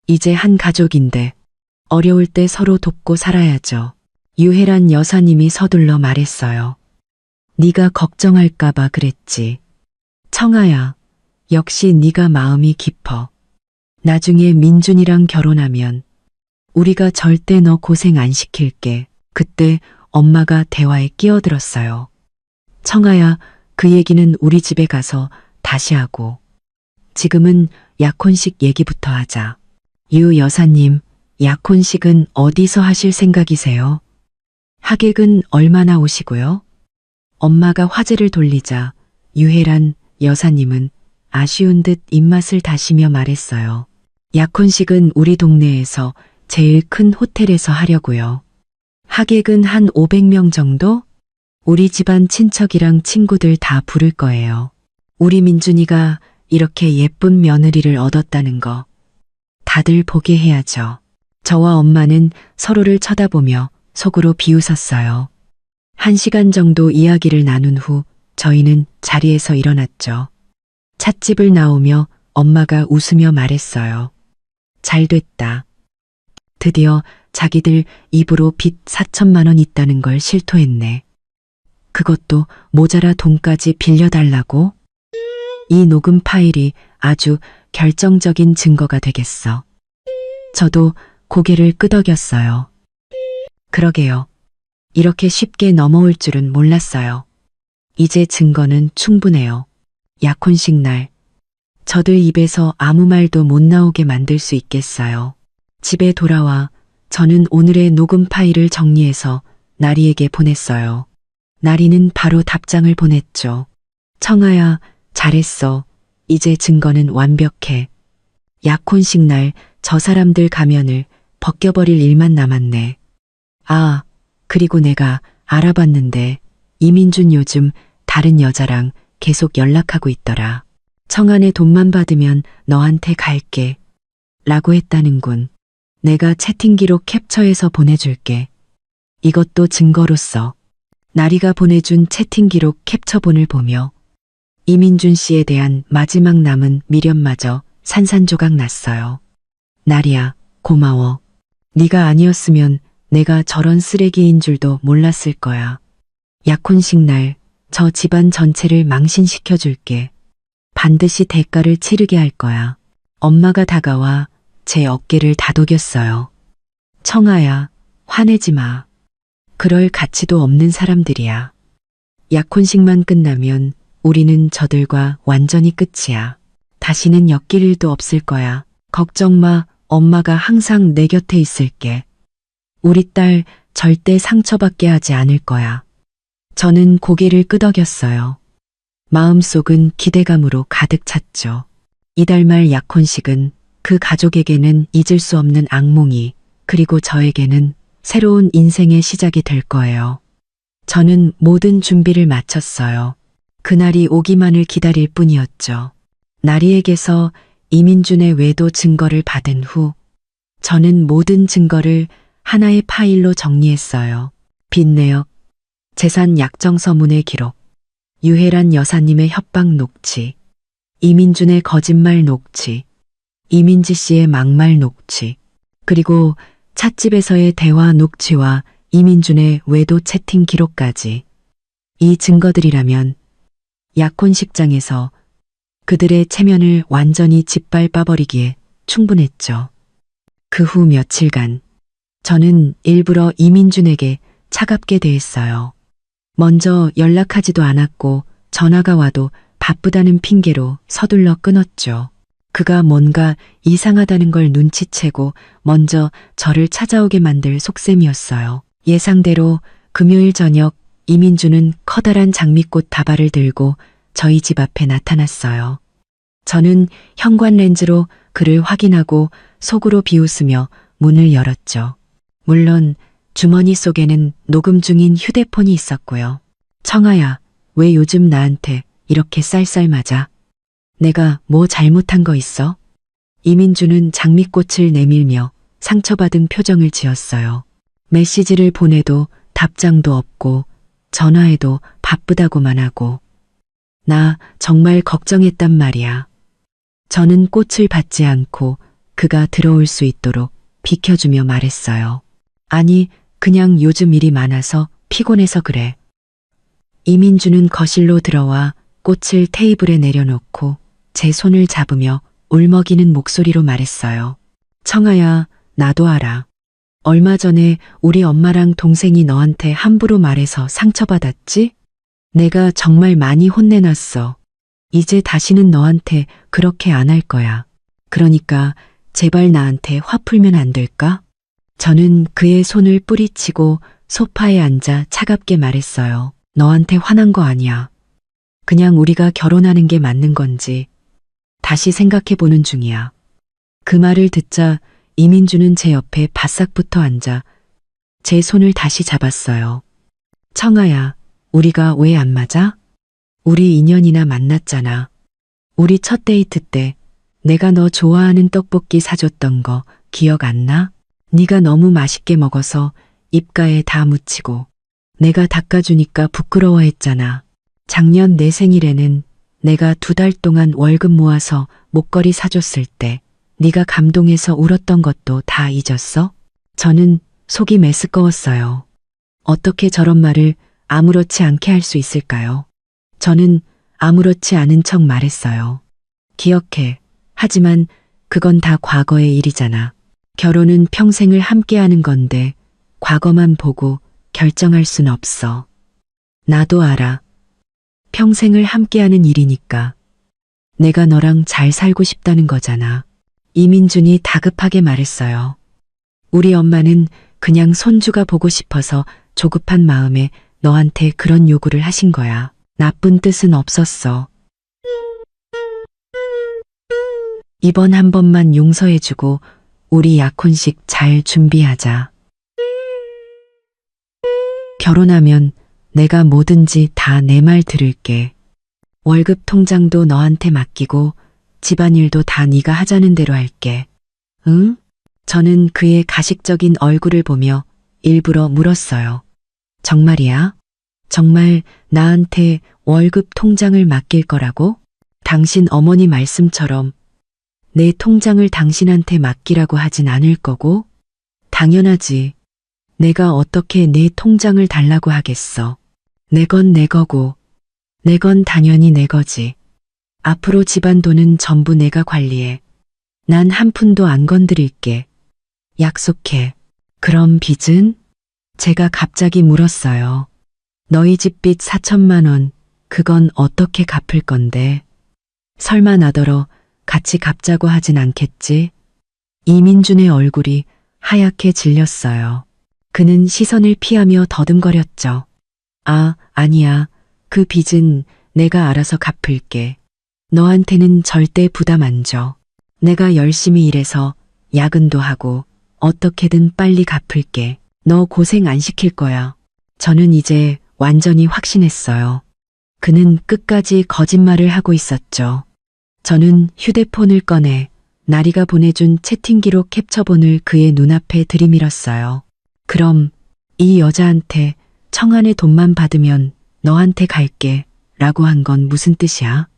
이제 한 가족인데 어려울 때 서로 돕고 살아야죠. 유혜란 여사님이 서둘러 말했어요. 네가 걱정할까 봐 그랬지. 청아야, 역시 네가 마음이 깊어. 나중에 민준이랑 결혼하면 우리가 절대 너 고생 안 시킬게. 그때 엄마가 대화에 끼어들었어요. 청아야, 그 얘기는 우리 집에 가서 다시 하고 지금은 약혼식 얘기부터 하자. 유 여사님, 약혼식은 어디서 하실 생각이세요? 하객은 얼마나 오시고요? 엄마가 화제를 돌리자 유혜란 여사님은 아쉬운 듯 입맛을 다시며 말했어요. 약혼식은 우리 동네에서 제일 큰 호텔에서 하려고요. 하객은 한 500명 정도? 우리 집안 친척이랑 친구들 다 부를 거예요. 우리 민준이가 이렇게 예쁜 며느리를 얻었다는 거 다들 보게 해야죠. 저와 엄마는 서로를 쳐다보며 속으로 비웃었어요. 1시간 정도 이야기를 나눈 후 저희는 자리에서 일어났죠. 찻집을 나오며 엄마가 웃으며 말했어요. 잘 됐다. 드디어 자기들 입으로 빚 4천만 원 있다는 걸 실토했네. 그것도 모자라 돈까지 빌려달라고? 이 녹음 파일이 아주 결정적인 증거가 되겠어. 저도 고개를 끄덕였어요. 그러게요. 이렇게 쉽게 넘어올 줄은 몰랐어요. 이제 증거는 충분해요. 약혼식 날, 저들 입에서 아무 말도 못 나오게 만들 수 있겠어요. 집에 돌아와 저는 오늘의 녹음 파일을 정리해서 나리에게 보냈어요. 나리는 바로 답장을 보냈죠. 청아야, 잘했어. 이제 증거는 완벽해. 약혼식 날 저 사람들 가면을 벗겨버릴 일만 남았네. 아, 그리고 내가 알아봤는데 이민준 요즘 다른 여자랑 계속 연락하고 있더라. 청아네 돈만 받으면 너한테 갈게. 라고 했다는군. 내가 채팅 기록 캡처해서 보내줄게. 이것도 증거로서. 나리가 보내준 채팅 기록 캡처본을 보며 이민준 씨에 대한 마지막 남은 미련마저 산산조각 났어요. 나리야, 고마워. 네가 아니었으면 내가 저런 쓰레기인 줄도 몰랐을 거야. 약혼식 날 저 집안 전체를 망신시켜줄게. 반드시 대가를 치르게 할 거야. 엄마가 다가와 제 어깨를 다독였어요. 청아야, 화내지 마. 그럴 가치도 없는 사람들이야. 약혼식만 끝나면 우리는 저들과 완전히 끝이야. 다시는 엮일 일도 없을 거야. 걱정 마, 엄마가 항상 내 곁에 있을게. 우리 딸 절대 상처받게 하지 않을 거야. 저는 고개를 끄덕였어요. 마음속은 기대감으로 가득 찼죠. 이달 말 약혼식은 그 가족에게는 잊을 수 없는 악몽이, 그리고 저에게는 새로운 인생의 시작이 될 거예요. 저는 모든 준비를 마쳤어요. 그날이 오기만을 기다릴 뿐이었죠. 나리에게서 이민준의 외도 증거를 받은 후 저는 모든 증거를 하나의 파일로 정리했어요. 빚 내역, 재산 약정 서문의 기록, 유혜란 여사님의 협박 녹취, 이민준의 거짓말 녹취, 이민지 씨의 막말 녹취, 그리고 찻집에서의 대화 녹취와 이민준의 외도 채팅 기록까지. 이 증거들이라면 약혼식장에서 그들의 체면을 완전히 짓밟아버리기에 충분했죠. 그 후 며칠간 저는 일부러 이민준에게 차갑게 대했어요. 먼저 연락하지도 않았고 전화가 와도 바쁘다는 핑계로 서둘러 끊었죠. 그가 뭔가 이상하다는 걸 눈치채고 먼저 저를 찾아오게 만들 속셈이었어요. 예상대로 금요일 저녁 이민준은 커다란 장미꽃 다발을 들고 저희 집 앞에 나타났어요. 저는 현관 렌즈로 그를 확인하고 속으로 비웃으며 문을 열었죠. 물론 주머니 속에는 녹음 중인 휴대폰이 있었고요. 청아야, 왜 요즘 나한테 이렇게 쌀쌀맞아? 내가 뭐 잘못한 거 있어? 이민준은 장미꽃을 내밀며 상처받은 표정을 지었어요. 메시지를 보내도 답장도 없고 전화해도 바쁘다고만 하고. 나 정말 걱정했단 말이야. 저는 꽃을 받지 않고 그가 들어올 수 있도록 비켜주며 말했어요. 아니, 그냥 요즘 일이 많아서 피곤해서 그래. 이민준은 거실로 들어와 꽃을 테이블에 내려놓고 제 손을 잡으며 울먹이는 목소리로 말했어요. 청아야, 나도 알아. 얼마 전에 우리 엄마랑 동생이 너한테 함부로 말해서 상처받았지? 내가 정말 많이 혼내놨어. 이제 다시는 너한테 그렇게 안 할 거야. 그러니까 제발 나한테 화 풀면 안 될까? 저는 그의 손을 뿌리치고 소파에 앉아 차갑게 말했어요. 너한테 화난 거 아니야. 그냥 우리가 결혼하는 게 맞는 건지 다시 생각해 보는 중이야. 그 말을 듣자 이민준은 제 옆에 바싹 붙어 앉아 제 손을 다시 잡았어요. 청아야, 우리가 왜 안 맞아? 우리 2년이나 만났잖아. 우리 첫 데이트 때 내가 너 좋아하는 떡볶이 사줬던 거 기억 안 나? 네가 너무 맛있게 먹어서 입가에 다 묻히고 내가 닦아주니까 부끄러워했잖아. 작년 내 생일에는 내가 2달 동안 월급 모아서 목걸이 사줬을 때 네가 감동해서 울었던 것도 다 잊었어? 저는 속이 메스꺼웠어요. 어떻게 저런 말을 아무렇지 않게 할 수 있을까요? 저는 아무렇지 않은 척 말했어요. 기억해. 하지만 그건 다 과거의 일이잖아. 결혼은 평생을 함께하는 건데 과거만 보고 결정할 순 없어. 나도 알아. 평생을 함께하는 일이니까. 내가 너랑 잘 살고 싶다는 거잖아. 이민준이 다급하게 말했어요. 우리 엄마는 그냥 손주가 보고 싶어서 조급한 마음에 너한테 그런 요구를 하신 거야. 나쁜 뜻은 없었어. 이번 한 번만 용서해주고 우리 약혼식 잘 준비하자. 결혼하면 내가 뭐든지 다 내 말 들을게. 월급 통장도 너한테 맡기고 집안일도 다 네가 하자는 대로 할게. 응? 저는 그의 가식적인 얼굴을 보며 일부러 물었어요. 정말이야? 정말 나한테 월급 통장을 맡길 거라고? 당신 어머니 말씀처럼 내 통장을 당신한테 맡기라고 하진 않을 거고? 당연하지. 내가 어떻게 내 통장을 달라고 하겠어. 내 건 내 거고, 내 건 당연히 내 거지. 앞으로 집안 돈은 전부 내가 관리해. 난 한 푼도 안 건드릴게. 약속해. 그럼 빚은? 제가 갑자기 물었어요. 너희 집 빚 4천만 원, 그건 어떻게 갚을 건데? 설마 나더러 같이 갚자고 하진 않겠지? 이민준의 얼굴이 하얗게 질렸어요. 그는 시선을 피하며 더듬거렸죠. 아, 아니야. 그 빚은 내가 알아서 갚을게. 너한테는 절대 부담 안 줘. 내가 열심히 일해서 야근도 하고 어떻게든 빨리 갚을게. 너 고생 안 시킬 거야. 저는 이제 완전히 확신했어요. 그는 끝까지 거짓말을 하고 있었죠. 저는 휴대폰을 꺼내 나리가 보내준 채팅 기록 캡처본을 그의 눈앞에 들이밀었어요. 그럼 이 여자한테 청아의 돈만 받으면 너한테 갈게 라고 한 건 무슨 뜻이야?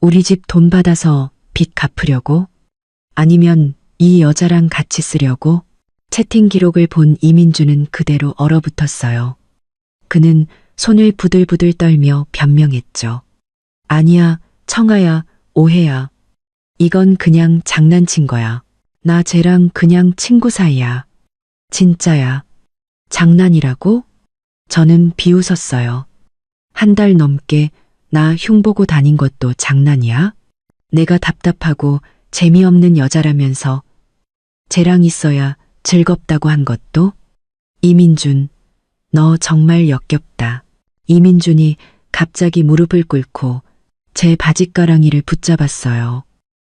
우리 집 돈 받아서 빚 갚으려고? 아니면 이 여자랑 같이 쓰려고? 채팅 기록을 본 이민주는 그대로 얼어붙었어요. 그는 손을 부들부들 떨며 변명했죠. 아니야, 청아야, 오해야. 이건 그냥 장난친 거야. 나 쟤랑 그냥 친구 사이야. 진짜야. 장난이라고? 저는 비웃었어요. 한 달 넘게 나 흉보고 다닌 것도 장난이야? 내가 답답하고 재미없는 여자라면서 쟤랑 있어야 즐겁다고 한 것도? 이민준, 너 정말 역겹다. 이민준이 갑자기 무릎을 꿇고 제 바짓가랑이를 붙잡았어요.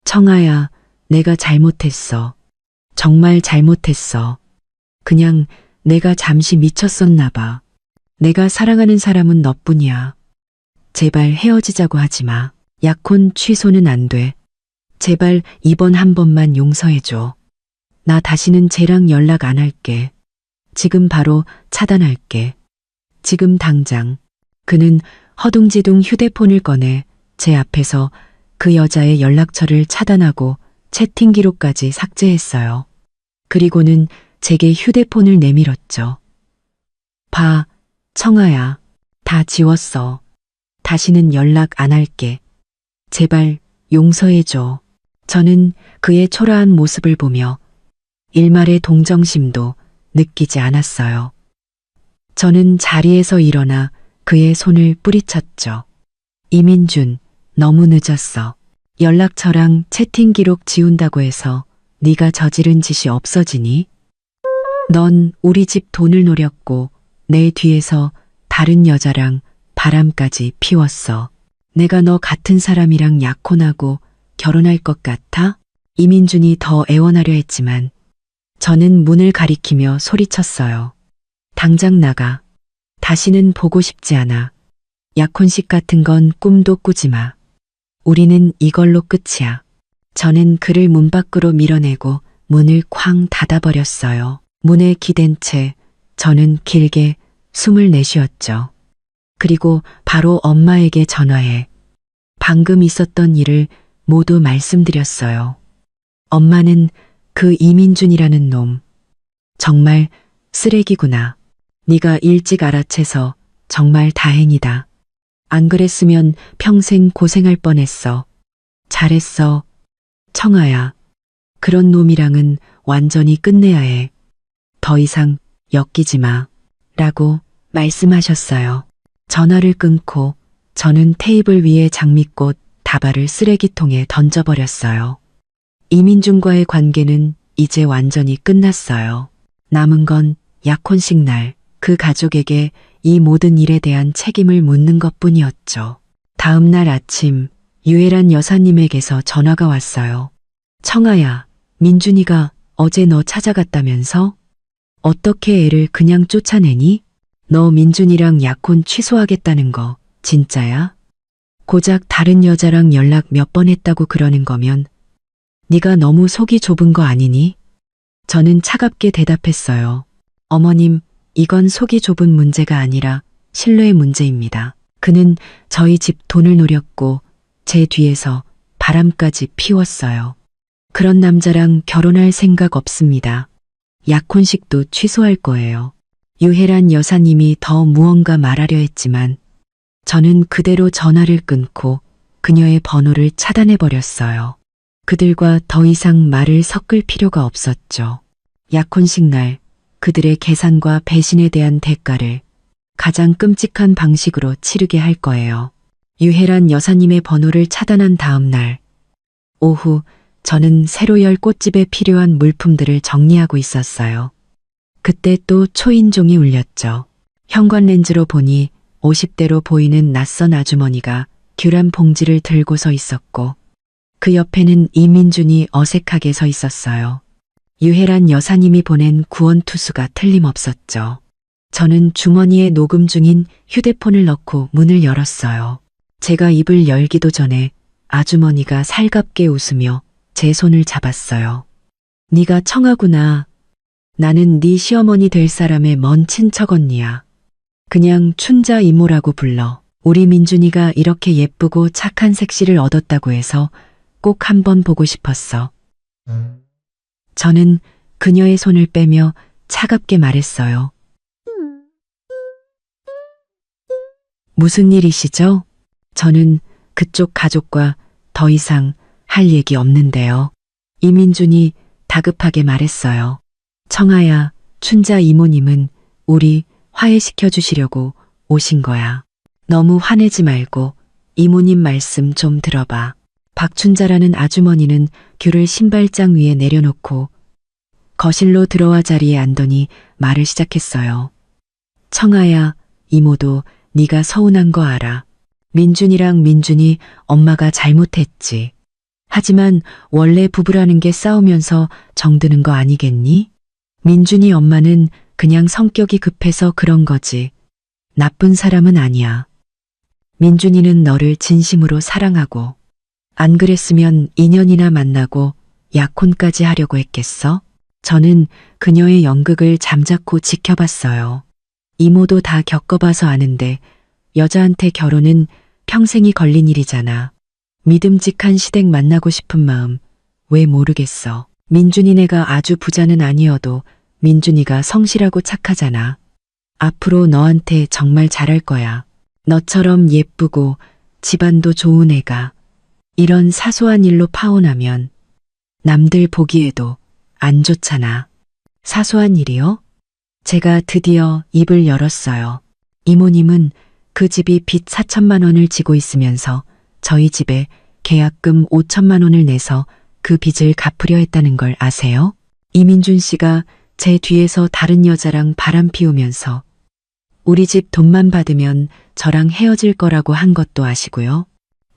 청아야, 내가 잘못했어. 정말 잘못했어. 그냥 내가 잠시 미쳤었나 봐. 내가 사랑하는 사람은 너뿐이야. 제발 헤어지자고 하지 마. 약혼 취소는 안 돼. 제발 이번 한 번만 용서해줘. 나 다시는 쟤랑 연락 안 할게. 지금 바로 차단할게. 지금 당장. 그는 허둥지둥 휴대폰을 꺼내 제 앞에서 그 여자의 연락처를 차단하고 채팅 기록까지 삭제했어요. 그리고는 제게 휴대폰을 내밀었죠. 봐, 청아야. 다 지웠어. 다시는 연락 안 할게. 제발 용서해줘. 저는 그의 초라한 모습을 보며 일말의 동정심도 느끼지 않았어요. 저는 자리에서 일어나 그의 손을 뿌리쳤죠. 이민준, 너무 늦었어. 연락처랑 채팅 기록 지운다고 해서 네가 저지른 짓이 없어지니? 넌 우리 집 돈을 노렸고 내 뒤에서 다른 여자랑 바람까지 피웠어. 내가 너 같은 사람이랑 약혼하고 결혼할 것 같아? 이민준이 더 애원하려 했지만 저는 문을 가리키며 소리쳤어요. 당장 나가. 다시는 보고 싶지 않아. 약혼식 같은 건 꿈도 꾸지 마. 우리는 이걸로 끝이야. 저는 그를 문 밖으로 밀어내고 문을 쾅 닫아버렸어요. 문에 기댄 채 저는 길게 숨을 내쉬었죠. 그리고 바로 엄마에게 전화해 방금 있었던 일을 모두 말씀드렸어요. 엄마는 그 이민준이라는 놈 정말 쓰레기구나. 네가 일찍 알아채서 정말 다행이다. 안 그랬으면 평생 고생할 뻔했어. 잘했어. 청아야. 그런 놈이랑은 완전히 끝내야 해. 더 이상 엮이지 마. 라고 말씀하셨어요. 전화를 끊고 저는 테이블 위에 장미꽃 다발을 쓰레기통에 던져버렸어요. 이민준과의 관계는 이제 완전히 끝났어요. 남은 건 약혼식 날 그 가족에게 이 모든 일에 대한 책임을 묻는 것뿐이었죠. 다음 날 아침 유혜란 여사님에게서 전화가 왔어요. 청아야, 민준이가 어제 너 찾아갔다면서? 어떻게 애를 그냥 쫓아내니? 너 민준이랑 약혼 취소하겠다는 거 진짜야? 고작 다른 여자랑 연락 몇 번 했다고 그러는 거면 네가 너무 속이 좁은 거 아니니? 저는 차갑게 대답했어요. 어머님, 이건 속이 좁은 문제가 아니라 신뢰의 문제입니다. 그는 저희 집 돈을 노렸고 제 뒤에서 바람까지 피웠어요. 그런 남자랑 결혼할 생각 없습니다. 약혼식도 취소할 거예요. 유혜란 여사님이 더 무언가 말하려 했지만 저는 그대로 전화를 끊고 그녀의 번호를 차단해버렸어요. 그들과 더 이상 말을 섞을 필요가 없었죠. 약혼식 날 그들의 계산과 배신에 대한 대가를 가장 끔찍한 방식으로 치르게 할 거예요. 유혜란 여사님의 번호를 차단한 다음 날 오후 저는 새로 열 꽃집에 필요한 물품들을 정리하고 있었어요. 그때 또 초인종이 울렸죠. 현관렌즈로 보니 50대로 보이는 낯선 아주머니가 귤한 봉지를 들고 서 있었고 그 옆에는 이민준이 어색하게 서 있었어요. 유혜란 여사님이 보낸 구원투수가 틀림없었죠. 저는 주머니에 녹음 중인 휴대폰을 넣고 문을 열었어요. 제가 입을 열기도 전에 아주머니가 살갑게 웃으며 제 손을 잡았어요. 네가 청하구나. 나는 네 시어머니 될 사람의 먼 친척 언니야. 그냥 춘자 이모라고 불러. 우리 민준이가 이렇게 예쁘고 착한 색시를 얻었다고 해서 꼭 한번 보고 싶었어. 저는 그녀의 손을 빼며 차갑게 말했어요. 무슨 일이시죠? 저는 그쪽 가족과 더 이상 할 얘기 없는데요. 이민준이 다급하게 말했어요. 청아야, 춘자 이모님은 우리 화해시켜 주시려고 오신 거야. 너무 화내지 말고 이모님 말씀 좀 들어봐. 박춘자라는 아주머니는 귤을 신발장 위에 내려놓고 거실로 들어와 자리에 앉더니 말을 시작했어요. 청아야, 이모도 네가 서운한 거 알아. 민준이랑 민준이 엄마가 잘못했지. 하지만 원래 부부라는 게 싸우면서 정드는 거 아니겠니? 민준이 엄마는 그냥 성격이 급해서 그런 거지. 나쁜 사람은 아니야. 민준이는 너를 진심으로 사랑하고 안 그랬으면 2년이나 만나고 약혼까지 하려고 했겠어? 저는 그녀의 연극을 잠자코 지켜봤어요. 이모도 다 겪어봐서 아는데 여자한테 결혼은 평생이 걸린 일이잖아. 믿음직한 시댁 만나고 싶은 마음 왜 모르겠어. 민준이네가 아주 부자는 아니어도 민준이가 성실하고 착하잖아. 앞으로 너한테 정말 잘할 거야. 너처럼 예쁘고 집안도 좋은 애가 이런 사소한 일로 파혼하면 남들 보기에도 안 좋잖아. 사소한 일이요? 제가 드디어 입을 열었어요. 이모님은 그 집이 빚 4천만 원을 지고 있으면서 저희 집에 계약금 5천만 원을 내서 그 빚을 갚으려 했다는 걸 아세요? 이민준 씨가 제 뒤에서 다른 여자랑 바람 피우면서 우리 집 돈만 받으면 저랑 헤어질 거라고 한 것도 아시고요.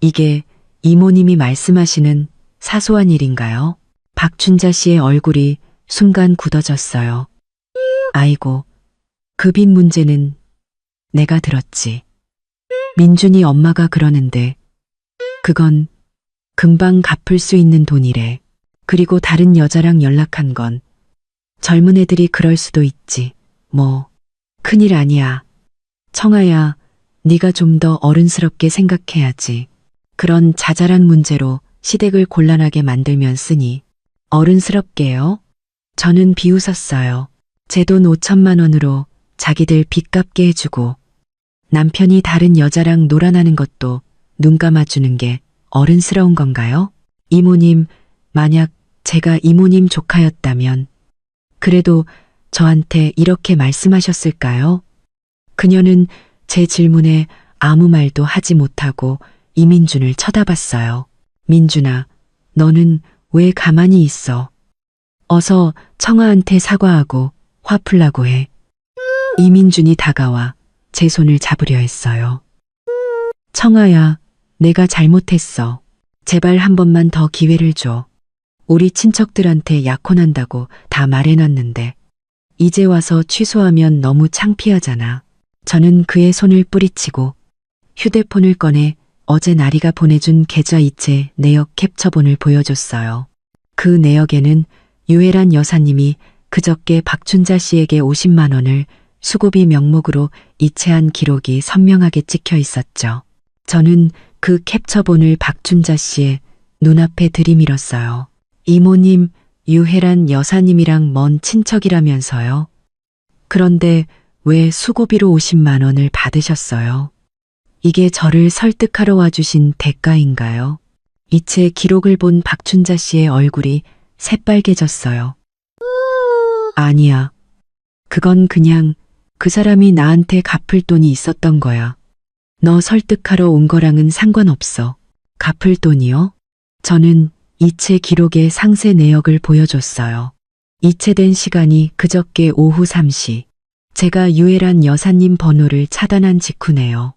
이게 이모님이 말씀하시는 사소한 일인가요? 박춘자 씨의 얼굴이 순간 굳어졌어요. 아이고, 그 빚 문제는 내가 들었지. 민준이 엄마가 그러는데 그건 금방 갚을 수 있는 돈이래. 그리고 다른 여자랑 연락한 건 젊은 애들이 그럴 수도 있지. 뭐 큰일 아니야. 청아야, 네가 좀 더 어른스럽게 생각해야지. 그런 자잘한 문제로 시댁을 곤란하게 만들면 쓰니 어른스럽게요? 저는 비웃었어요. 제 돈 5천만 원으로 자기들 빚 갚게 해주고 남편이 다른 여자랑 놀아나는 것도 눈 감아주는 게 어른스러운 건가요? 이모님, 만약 제가 이모님 조카였다면 그래도 저한테 이렇게 말씀하셨을까요? 그녀는 제 질문에 아무 말도 하지 못하고 이민준을 쳐다봤어요. 민준아, 너는 왜 가만히 있어? 어서 청아한테 사과하고 화풀라고 해. 이민준이 다가와 제 손을 잡으려 했어요. 청아야, 내가 잘못했어. 제발 한 번만 더 기회를 줘. 우리 친척들한테 약혼한다고 다 말해놨는데 이제 와서 취소하면 너무 창피하잖아. 저는 그의 손을 뿌리치고 휴대폰을 꺼내 어제 나리가 보내준 계좌 이체 내역 캡처본을 보여줬어요. 그 내역에는 유혜란 여사님이 그저께 박춘자 씨에게 50만 원을 수고비 명목으로 이체한 기록이 선명하게 찍혀 있었죠. 저는 그 캡처본을 박춘자 씨의 눈앞에 들이밀었어요. 이모님, 유혜란 여사님이랑 먼 친척이라면서요. 그런데 왜 수고비로 50만 원을 받으셨어요? 이게 저를 설득하러 와주신 대가인가요? 이체 기록을 본 박춘자 씨의 얼굴이 새빨개졌어요. 아니야. 그건 그냥 그 사람이 나한테 갚을 돈이 있었던 거야. 너 설득하러 온 거랑은 상관없어. 갚을 돈이요? 저는 이체 기록의 상세 내역을 보여줬어요. 이체된 시간이 그저께 오후 3시. 제가 유혜란 여사님 번호를 차단한 직후네요.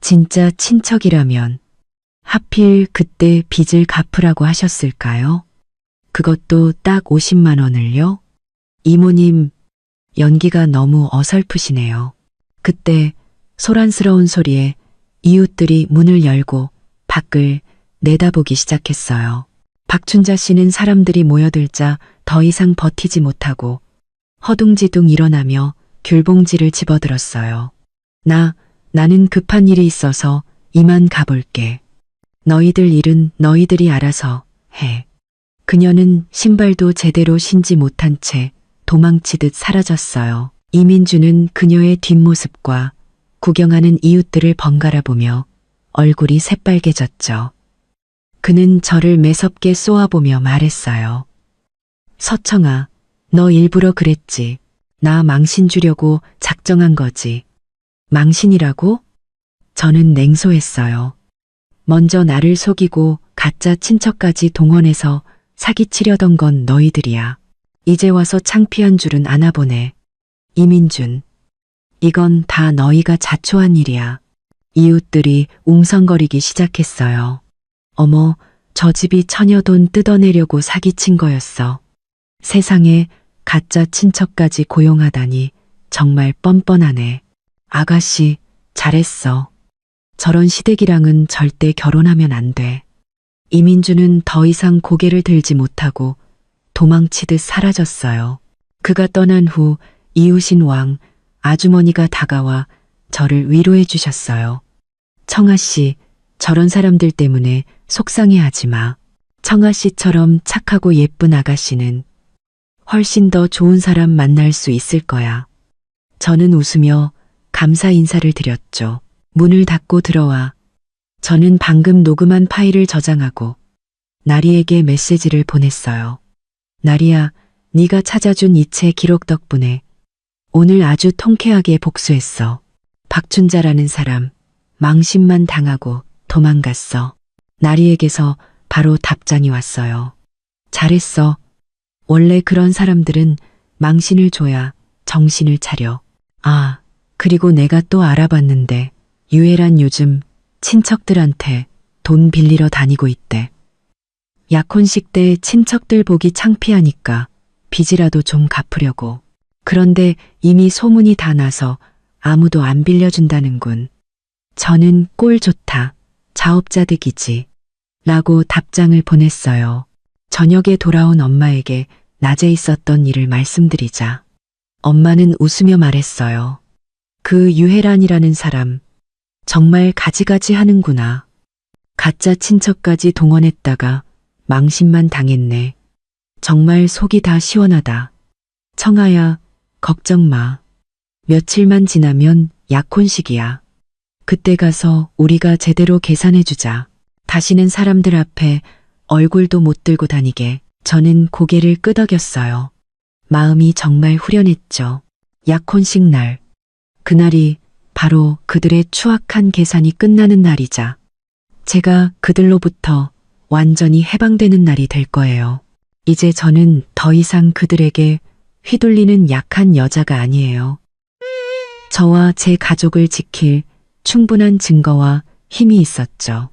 진짜 친척이라면 하필 그때 빚을 갚으라고 하셨을까요? 그것도 딱 50만 원을요? 이모님, 연기가 너무 어설프시네요. 그때 소란스러운 소리에 이웃들이 문을 열고 밖을 내다보기 시작했어요. 박춘자 씨는 사람들이 모여들자 더 이상 버티지 못하고 허둥지둥 일어나며 귤봉지를 집어들었어요. 나는 급한 일이 있어서 이만 가볼게. 너희들 일은 너희들이 알아서 해. 그녀는 신발도 제대로 신지 못한 채 도망치듯 사라졌어요. 이민주는 그녀의 뒷모습과 구경하는 이웃들을 번갈아 보며 얼굴이 새빨개졌죠. 그는 저를 매섭게 쏘아보며 말했어요. 서청아, 너 일부러 그랬지. 나 망신 주려고 작정한 거지. 망신이라고? 저는 냉소했어요. 먼저 나를 속이고 가짜 친척까지 동원해서 사기치려던 건 너희들이야. 이제 와서 창피한 줄은 아나 보네. 이민준, 이건 다 너희가 자초한 일이야. 이웃들이 웅성거리기 시작했어요. 어머, 저 집이 처녀 돈 뜯어내려고 사기친 거였어. 세상에 가짜 친척까지 고용하다니 정말 뻔뻔하네. 아가씨, 잘했어. 저런 시댁이랑은 절대 결혼하면 안 돼. 이민주는 더 이상 고개를 들지 못하고 도망치듯 사라졌어요. 그가 떠난 후 이웃인 왕 아주머니가 다가와 저를 위로해 주셨어요. 청아 씨, 저런 사람들 때문에 속상해하지 마. 청아 씨처럼 착하고 예쁜 아가씨는 훨씬 더 좋은 사람 만날 수 있을 거야. 저는 웃으며 감사 인사를 드렸죠. 문을 닫고 들어와 저는 방금 녹음한 파일을 저장하고 나리에게 메시지를 보냈어요. 나리야, 네가 찾아준 이체 기록 덕분에 오늘 아주 통쾌하게 복수했어. 박춘자라는 사람 망신만 당하고 도망갔어. 나리에게서 바로 답장이 왔어요. 잘했어. 원래 그런 사람들은 망신을 줘야 정신을 차려. 아, 그리고 내가 또 알아봤는데 유혜란 요즘 친척들한테 돈 빌리러 다니고 있대. 약혼식 때 친척들 보기 창피하니까 빚이라도 좀 갚으려고. 그런데 이미 소문이 다 나서 아무도 안 빌려준다는군. 저는 꼴 좋다. 자업자득이지. 라고 답장을 보냈어요. 저녁에 돌아온 엄마에게 낮에 있었던 일을 말씀드리자 엄마는 웃으며 말했어요. 그 유혜란이라는 사람 정말 가지가지 하는구나. 가짜 친척까지 동원했다가 망신만 당했네. 정말 속이 다 시원하다. 청아야, 걱정 마. 며칠만 지나면 약혼식이야. 그때 가서 우리가 제대로 계산해주자. 다시는 사람들 앞에 얼굴도 못 들고 다니게. 저는 고개를 끄덕였어요. 마음이 정말 후련했죠. 약혼식 날. 그날이 바로 그들의 추악한 계산이 끝나는 날이자 제가 그들로부터 완전히 해방되는 날이 될 거예요. 이제 저는 더 이상 그들에게 휘둘리는 약한 여자가 아니에요. 저와 제 가족을 지킬 충분한 증거와 힘이 있었죠.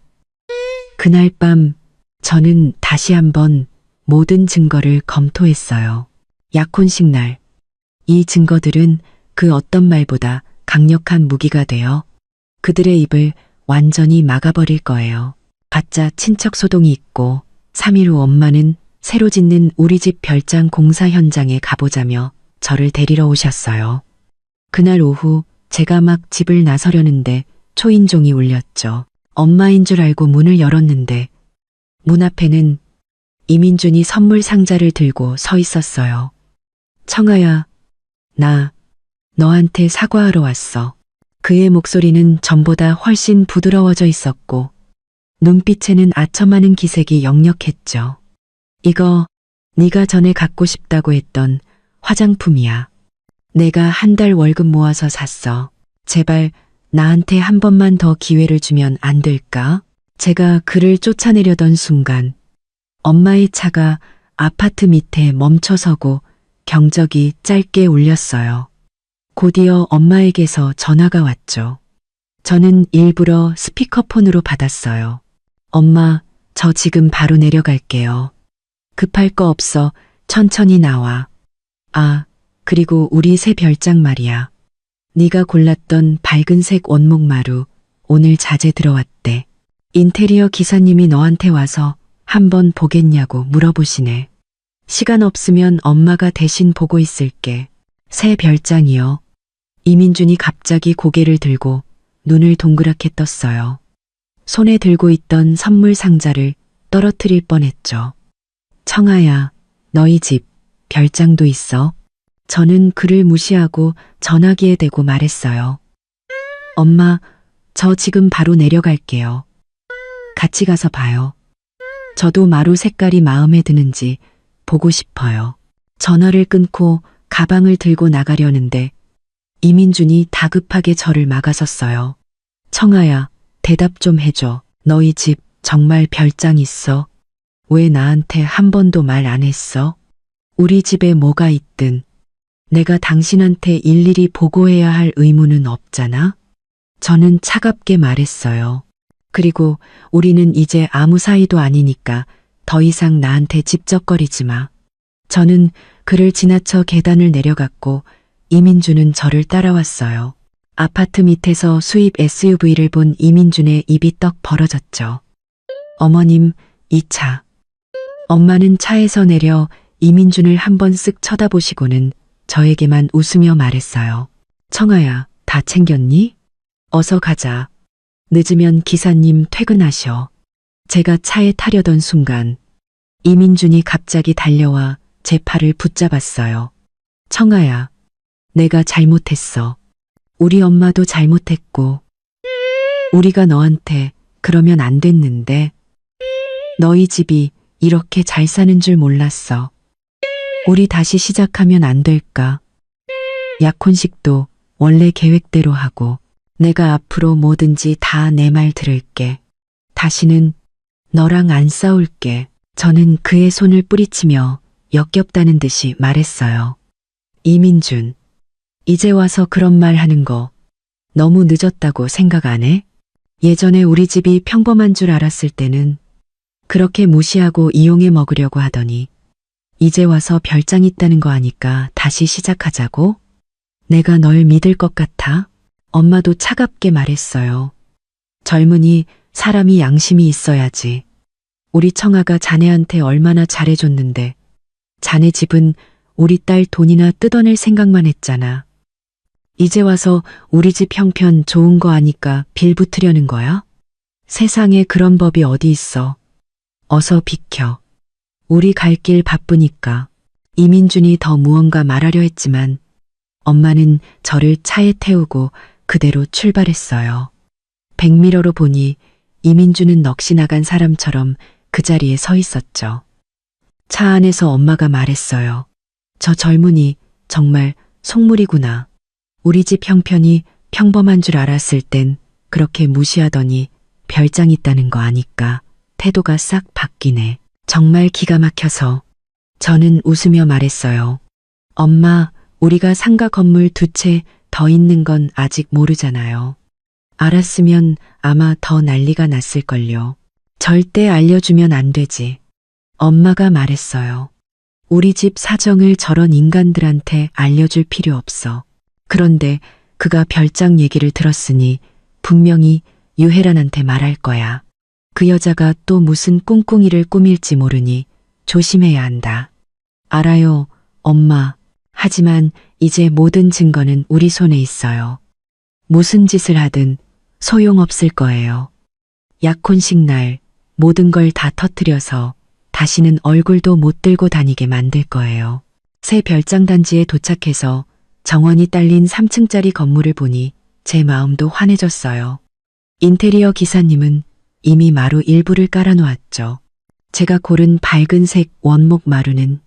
그날 밤 저는 다시 한번 모든 증거를 검토했어요. 약혼식 날. 이 증거들은 그 어떤 말보다 강력한 무기가 되어 그들의 입을 완전히 막아버릴 거예요. 가짜 친척 소동이 있고 3일 후 엄마는 새로 짓는 우리 집 별장 공사 현장에 가보자며 저를 데리러 오셨어요. 그날 오후 제가 막 집을 나서려는데 초인종이 울렸죠. 엄마인 줄 알고 문을 열었는데 문 앞에는 이민준이 선물 상자를 들고 서 있었어요. 청아야, 나 너한테 사과하러 왔어. 그의 목소리는 전보다 훨씬 부드러워져 있었고 눈빛에는 아첨하는 기색이 역력했죠. 이거 네가 전에 갖고 싶다고 했던 화장품이야. 내가 한 달 월급 모아서 샀어. 제발 나한테 한 번만 더 기회를 주면 안 될까? 제가 그를 쫓아내려던 순간 엄마의 차가 아파트 밑에 멈춰서고 경적이 짧게 울렸어요. 곧이어 엄마에게서 전화가 왔죠. 저는 일부러 스피커폰으로 받았어요. 엄마, 저 지금 바로 내려갈게요. 급할 거 없어. 천천히 나와. 아, 그리고 우리 새 별장 말이야. 네가 골랐던 밝은색 원목 마루 오늘 자재 들어왔대. 인테리어 기사님이 너한테 와서 한번 보겠냐고 물어보시네. 시간 없으면 엄마가 대신 보고 있을게. 새 별장이요. 이민준이 갑자기 고개를 들고 눈을 동그랗게 떴어요. 손에 들고 있던 선물 상자를 떨어뜨릴 뻔했죠. 청아야, 너희 집 별장도 있어. 저는 그를 무시하고 전화기에 대고 말했어요. 엄마, 저 지금 바로 내려갈게요. 같이 가서 봐요. 저도 마루 색깔이 마음에 드는지 보고 싶어요. 전화를 끊고 가방을 들고 나가려는데 이민준이 다급하게 저를 막아섰어요. 청아야, 대답 좀 해줘. 너희 집 정말 별장 있어? 왜 나한테 한 번도 말 안 했어? 우리 집에 뭐가 있든 내가 당신한테 일일이 보고해야 할 의무는 없잖아? 저는 차갑게 말했어요. 그리고 우리는 이제 아무 사이도 아니니까 더 이상 나한테 집적거리지 마. 저는 그를 지나쳐 계단을 내려갔고 이민준은 저를 따라왔어요. 아파트 밑에서 수입 SUV를 본 이민준의 입이 떡 벌어졌죠. 어머님, 이 차. 엄마는 차에서 내려 이민준을 한번 쓱 쳐다보시고는 저에게만 웃으며 말했어요. 청아야, 다 챙겼니? 어서 가자. 늦으면 기사님 퇴근하셔. 제가 차에 타려던 순간 이민준이 갑자기 달려와 제 팔을 붙잡았어요. 청아야, 내가 잘못했어. 우리 엄마도 잘못했고 우리가 너한테 그러면 안 됐는데 너희 집이 이렇게 잘 사는 줄 몰랐어. 우리 다시 시작하면 안 될까? 약혼식도 원래 계획대로 하고 내가 앞으로 뭐든지 다 내 말 들을게. 다시는 너랑 안 싸울게. 저는 그의 손을 뿌리치며 역겹다는 듯이 말했어요. 이민준, 이제 와서 그런 말 하는 거 너무 늦었다고 생각 안 해? 예전에 우리 집이 평범한 줄 알았을 때는 그렇게 무시하고 이용해 먹으려고 하더니 이제 와서 별장 있다는 거 아니까 다시 시작하자고? 내가 널 믿을 것 같아? 엄마도 차갑게 말했어요. 젊은이, 사람이 양심이 있어야지. 우리 청아가 자네한테 얼마나 잘해줬는데 자네 집은 우리 딸 돈이나 뜯어낼 생각만 했잖아. 이제 와서 우리 집 형편 좋은 거 아니까 빌붙으려는 거야? 세상에 그런 법이 어디 있어. 어서 비켜. 우리 갈 길 바쁘니까. 이민준이 더 무언가 말하려 했지만 엄마는 저를 차에 태우고 그대로 출발했어요. 백미러로 보니 이민준은 넋이 나간 사람처럼 그 자리에 서 있었죠. 차 안에서 엄마가 말했어요. 저 젊은이 정말 속물이구나. 우리 집 형편이 평범한 줄 알았을 땐 그렇게 무시하더니 별장 있다는 거 아니까 태도가 싹 바뀌네. 정말 기가 막혀서 저는 웃으며 말했어요. 엄마, 우리가 상가 건물 2채 더 있는 건 아직 모르잖아요. 알았으면 아마 더 난리가 났을걸요. 절대 알려주면 안 되지. 엄마가 말했어요. 우리 집 사정을 저런 인간들한테 알려줄 필요 없어. 그런데 그가 별장 얘기를 들었으니 분명히 유혜란한테 말할 거야. 그 여자가 또 무슨 꿍꿍이를 꾸밀지 모르니 조심해야 한다. 알아요, 엄마. 하지만 이제 모든 증거는 우리 손에 있어요. 무슨 짓을 하든 소용없을 거예요. 약혼식 날 모든 걸 다 터뜨려서 다시는 얼굴도 못 들고 다니게 만들 거예요. 새 별장 단지에 도착해서 정원이 딸린 3층짜리 건물을 보니 제 마음도 환해졌어요. 인테리어 기사님은 이미 마루 일부를 깔아놓았죠. 제가 고른 밝은색 원목 마루는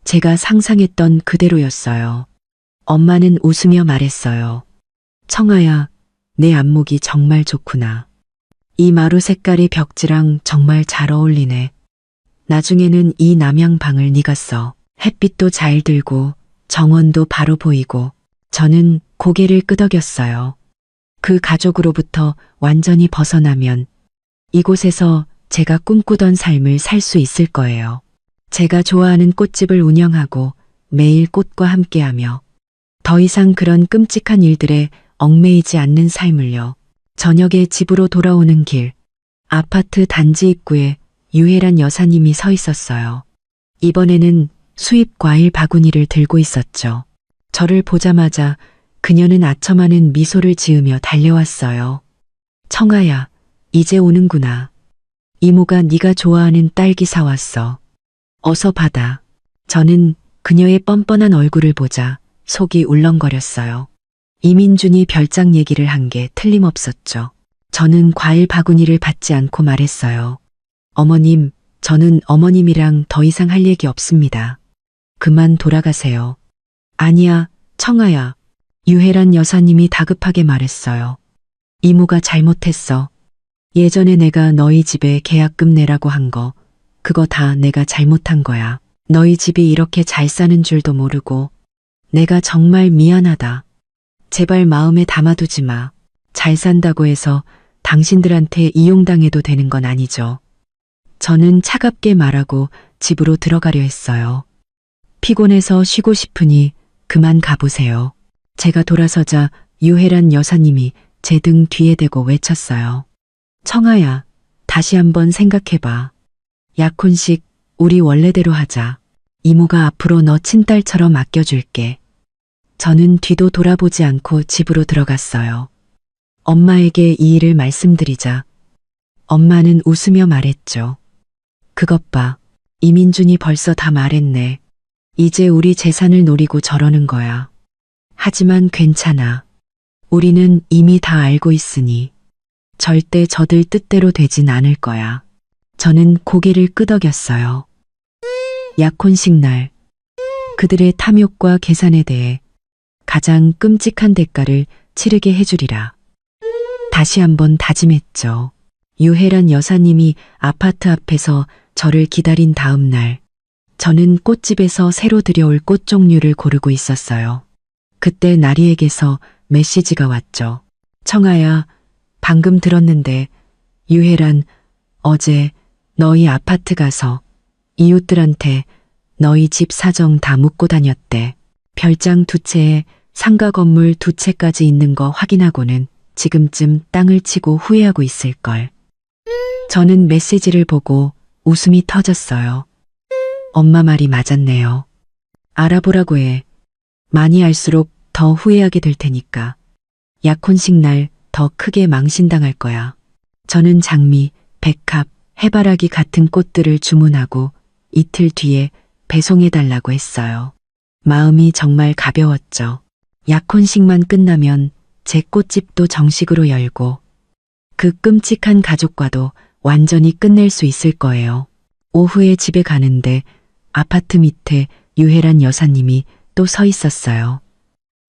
제가 상상했던 그대로였어요. 엄마는 웃으며 말했어요. 청아야, 내 안목이 정말 좋구나. 이 마루 색깔의 벽지랑 정말 잘 어울리네. 나중에는 이 남향방을 네가 써. 햇빛도 잘 들고 정원도 바로 보이고. 저는 고개를 끄덕였어요. 그 가족으로부터 완전히 벗어나면 이곳에서 제가 꿈꾸던 삶을 살 수 있을 거예요. 제가 좋아하는 꽃집을 운영하고 매일 꽃과 함께하며 더 이상 그런 끔찍한 일들에 얽매이지 않는 삶을요. 저녁에 집으로 돌아오는 길, 아파트 단지 입구에 유혜란 여사님이 서 있었어요. 이번에는 수입 과일 바구니를 들고 있었죠. 저를 보자마자 그녀는 아첨하는 미소를 지으며 달려왔어요. 청아야, 이제 오는구나. 이모가 네가 좋아하는 딸기 사왔어. 어서 받아. 저는 그녀의 뻔뻔한 얼굴을 보자 속이 울렁거렸어요. 이민준이 별장 얘기를 한 게 틀림없었죠. 저는 과일 바구니를 받지 않고 말했어요. 어머님, 저는 어머님이랑 더 이상 할 얘기 없습니다. 그만 돌아가세요. 아니야, 청아야. 유혜란 여사님이 다급하게 말했어요. 이모가 잘못했어. 예전에 내가 너희 집에 계약금 내라고 한 거, 그거 다 내가 잘못한 거야. 너희 집이 이렇게 잘 사는 줄도 모르고 내가 정말 미안하다. 제발 마음에 담아두지 마. 잘 산다고 해서 당신들한테 이용당해도 되는 건 아니죠. 저는 차갑게 말하고 집으로 들어가려 했어요. 피곤해서 쉬고 싶으니 그만 가보세요. 제가 돌아서자 유혜란 여사님이 제 등 뒤에 대고 외쳤어요. 청아야, 다시 한번 생각해봐. 약혼식 우리 원래대로 하자. 이모가 앞으로 너 친딸처럼 아껴줄게. 저는 뒤도 돌아보지 않고 집으로 들어갔어요. 엄마에게 이 일을 말씀드리자 엄마는 웃으며 말했죠. 그것 봐. 이민준이 벌써 다 말했네. 이제 우리 재산을 노리고 저러는 거야. 하지만 괜찮아. 우리는 이미 다 알고 있으니 절대 저들 뜻대로 되진 않을 거야. 저는 고개를 끄덕였어요. 약혼식 날 그들의 탐욕과 계산에 대해 가장 끔찍한 대가를 치르게 해주리라. 다시 한번 다짐했죠. 유혜란 여사님이 아파트 앞에서 저를 기다린 다음 날, 저는 꽃집에서 새로 들여올 꽃 종류를 고르고 있었어요. 그때 나리에게서 메시지가 왔죠. 청아야, 방금 들었는데 유혜란 어제 너희 아파트 가서 이웃들한테 너희 집 사정 다 묻고 다녔대. 별장 2채에 상가 건물 2채까지 있는 거 확인하고는 지금쯤 땅을 치고 후회하고 있을걸. 저는 메시지를 보고 웃음이 터졌어요. 엄마 말이 맞았네요. 알아보라고 해. 많이 알수록 더 후회하게 될 테니까. 약혼식 날 더 크게 망신당할 거야. 저는 장미, 백합, 해바라기 같은 꽃들을 주문하고 이틀 뒤에 배송해달라고 했어요. 마음이 정말 가벼웠죠. 약혼식만 끝나면 제 꽃집도 정식으로 열고 그 끔찍한 가족과도 완전히 끝낼 수 있을 거예요. 오후에 집에 가는데 아파트 밑에 유혜란 여사님이 또 서 있었어요.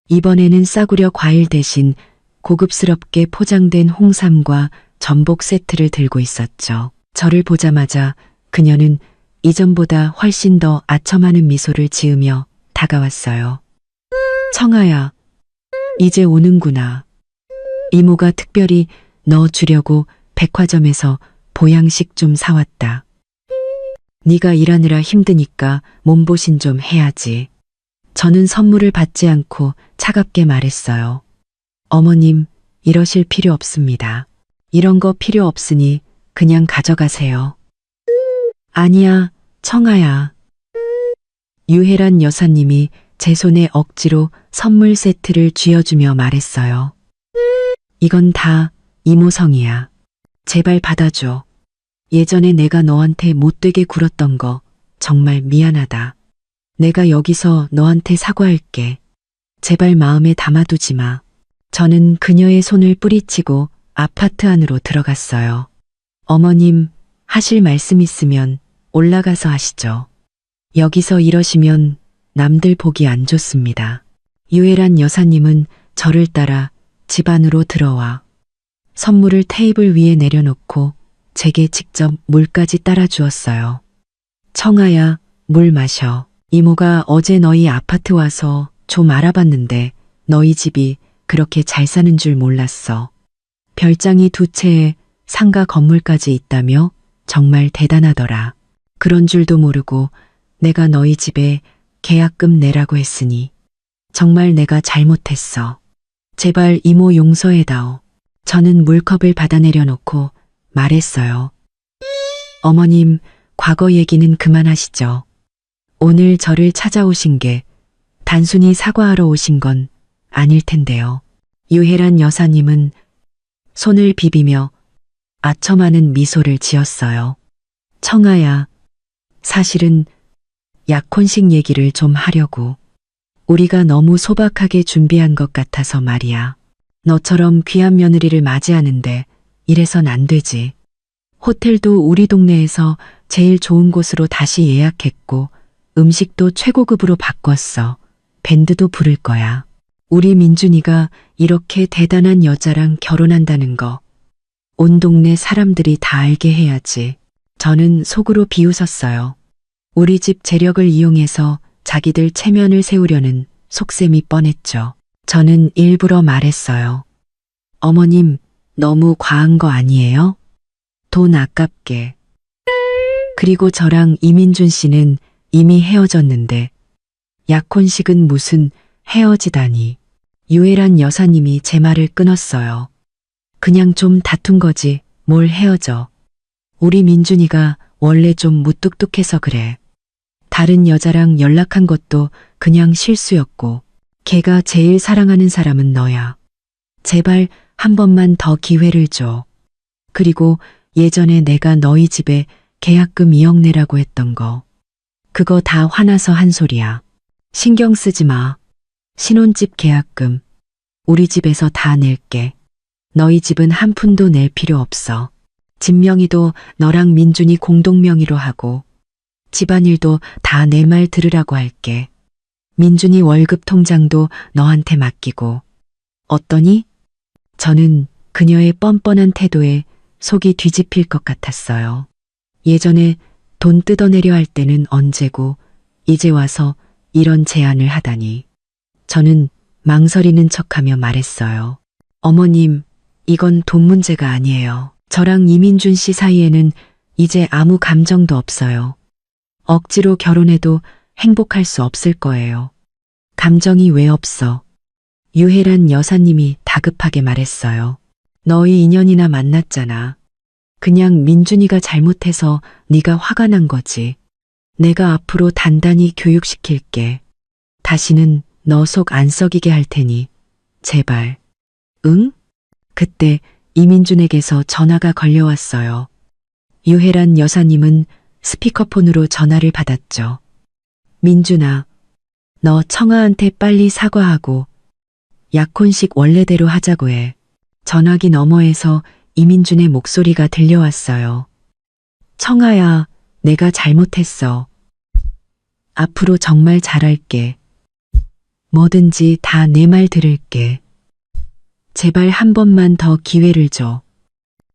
이번에는 싸구려 과일 대신 고급스럽게 포장된 홍삼과 전복 세트를 들고 있었죠. 저를 보자마자 그녀는 이전보다 훨씬 더 아첨하는 미소를 지으며 다가왔어요. 청아야, 이제 오는구나. 이모가 특별히 너 주려고 백화점에서 보양식 좀 사왔다. 네가 일하느라 힘드니까 몸보신 좀 해야지. 저는 선물을 받지 않고 차갑게 말했어요. 어머님, 이러실 필요 없습니다. 이런 거 필요 없으니 그냥 가져가세요. 아니야, 청아야. 유혜란 여사님이 제 손에 억지로 선물 세트를 쥐어주며 말했어요. 이건 다 이모성이야. 제발 받아줘. 예전에 내가 너한테 못되게 굴었던 거 정말 미안하다. 내가 여기서 너한테 사과할게. 제발 마음에 담아두지 마. 저는 그녀의 손을 뿌리치고 아파트 안으로 들어갔어요. 어머님, 하실 말씀 있으면 올라가서 하시죠. 여기서 이러시면 남들 보기 안 좋습니다. 유혜란 여사님은 저를 따라 집 안으로 들어와 선물을 테이블 위에 내려놓고 제게 직접 물까지 따라 주었어요. 청아야, 물 마셔. 이모가 어제 너희 아파트 와서 좀 알아봤는데 너희 집이 그렇게 잘 사는 줄 몰랐어. 별장이 2채에 상가 건물까지 있다며 정말 대단하더라. 그런 줄도 모르고 내가 너희 집에 계약금 내라고 했으니 정말 내가 잘못했어. 제발 이모 용서해다오. 저는 물컵을 받아 내려놓고 말했어요. 어머님, 과거 얘기는 그만하시죠. 오늘 저를 찾아오신 게 단순히 사과하러 오신 건 아닐 텐데요. 유혜란 여사님은 손을 비비며 아첨하는 미소를 지었어요. 청아야, 사실은 약혼식 얘기를 좀 하려고. 우리가 너무 소박하게 준비한 것 같아서 말이야. 너처럼 귀한 며느리를 맞이하는데 이래선 안 되지. 호텔도 우리 동네에서 제일 좋은 곳으로 다시 예약했고 음식도 최고급으로 바꿨어. 밴드도 부를 거야. 우리 민준이가 이렇게 대단한 여자랑 결혼한다는 거 온 동네 사람들이 다 알게 해야지. 저는 속으로 비웃었어요. 우리 집 재력을 이용해서 자기들 체면을 세우려는 속셈이 뻔했죠. 저는 일부러 말했어요. 어머님, 너무 과한 거 아니에요? 돈 아깝게. 그리고 저랑 이민준 씨는 이미 헤어졌는데 약혼식은 무슨 헤어지다니. 유혜란 여사님이 제 말을 끊었어요. 그냥 좀 다툰 거지 뭘 헤어져. 우리 민준이가 원래 좀 무뚝뚝해서 그래. 다른 여자랑 연락한 것도 그냥 실수였고 걔가 제일 사랑하는 사람은 너야. 제발 한 번만 더 기회를 줘. 그리고 예전에 내가 너희 집에 계약금 2억 내라고 했던 거. 그거 다 화나서 한 소리야. 신경 쓰지 마. 신혼집 계약금. 우리 집에서 다 낼게. 너희 집은 한 푼도 낼 필요 없어. 집 명의도 너랑 민준이 공동 명의로 하고 집안일도 다 내 말 들으라고 할게. 민준이 월급 통장도 너한테 맡기고. 어떠니? 저는 그녀의 뻔뻔한 태도에 속이 뒤집힐 것 같았어요. 예전에 돈 뜯어내려 할 때는 언제고 이제 와서 이런 제안을 하다니. 저는 망설이는 척하며 말했어요. 어머님, 이건 돈 문제가 아니에요. 저랑 이민준 씨 사이에는 이제 아무 감정도 없어요. 억지로 결혼해도 행복할 수 없을 거예요. 감정이 왜 없어? 유혜란 여사님이 다급하게 말했어요. 너희 2년이나 만났잖아. 그냥 민준이가 잘못해서 네가 화가 난 거지. 내가 앞으로 단단히 교육시킬게. 다시는 너 속 안 썩이게 할 테니 제발. 응? 그때 이민준에게서 전화가 걸려왔어요. 유혜란 여사님은 스피커폰으로 전화를 받았죠. 민준아, 너 청아한테 빨리 사과하고 약혼식 원래대로 하자고 해. 전화기 너머에서 이민준의 목소리가 들려왔어요. 청아야, 내가 잘못했어. 앞으로 정말 잘할게. 뭐든지 다 내 말 들을게. 제발 한 번만 더 기회를 줘.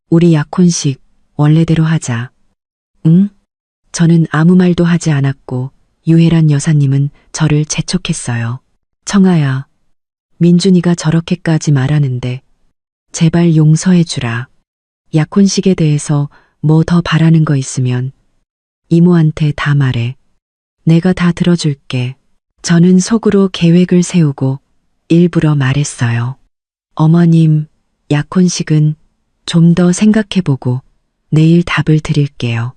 우리 약혼식 원래대로 하자. 응? 저는 아무 말도 하지 않았고 유혜란 여사님은 저를 재촉했어요. 청아야, 민준이가 저렇게까지 말하는데 제발 용서해 주라. 약혼식에 대해서 뭐 더 바라는 거 있으면 이모한테 다 말해. 내가 다 들어줄게. 저는 속으로 계획을 세우고 일부러 말했어요. 어머님, 약혼식은 좀 더 생각해보고 내일 답을 드릴게요.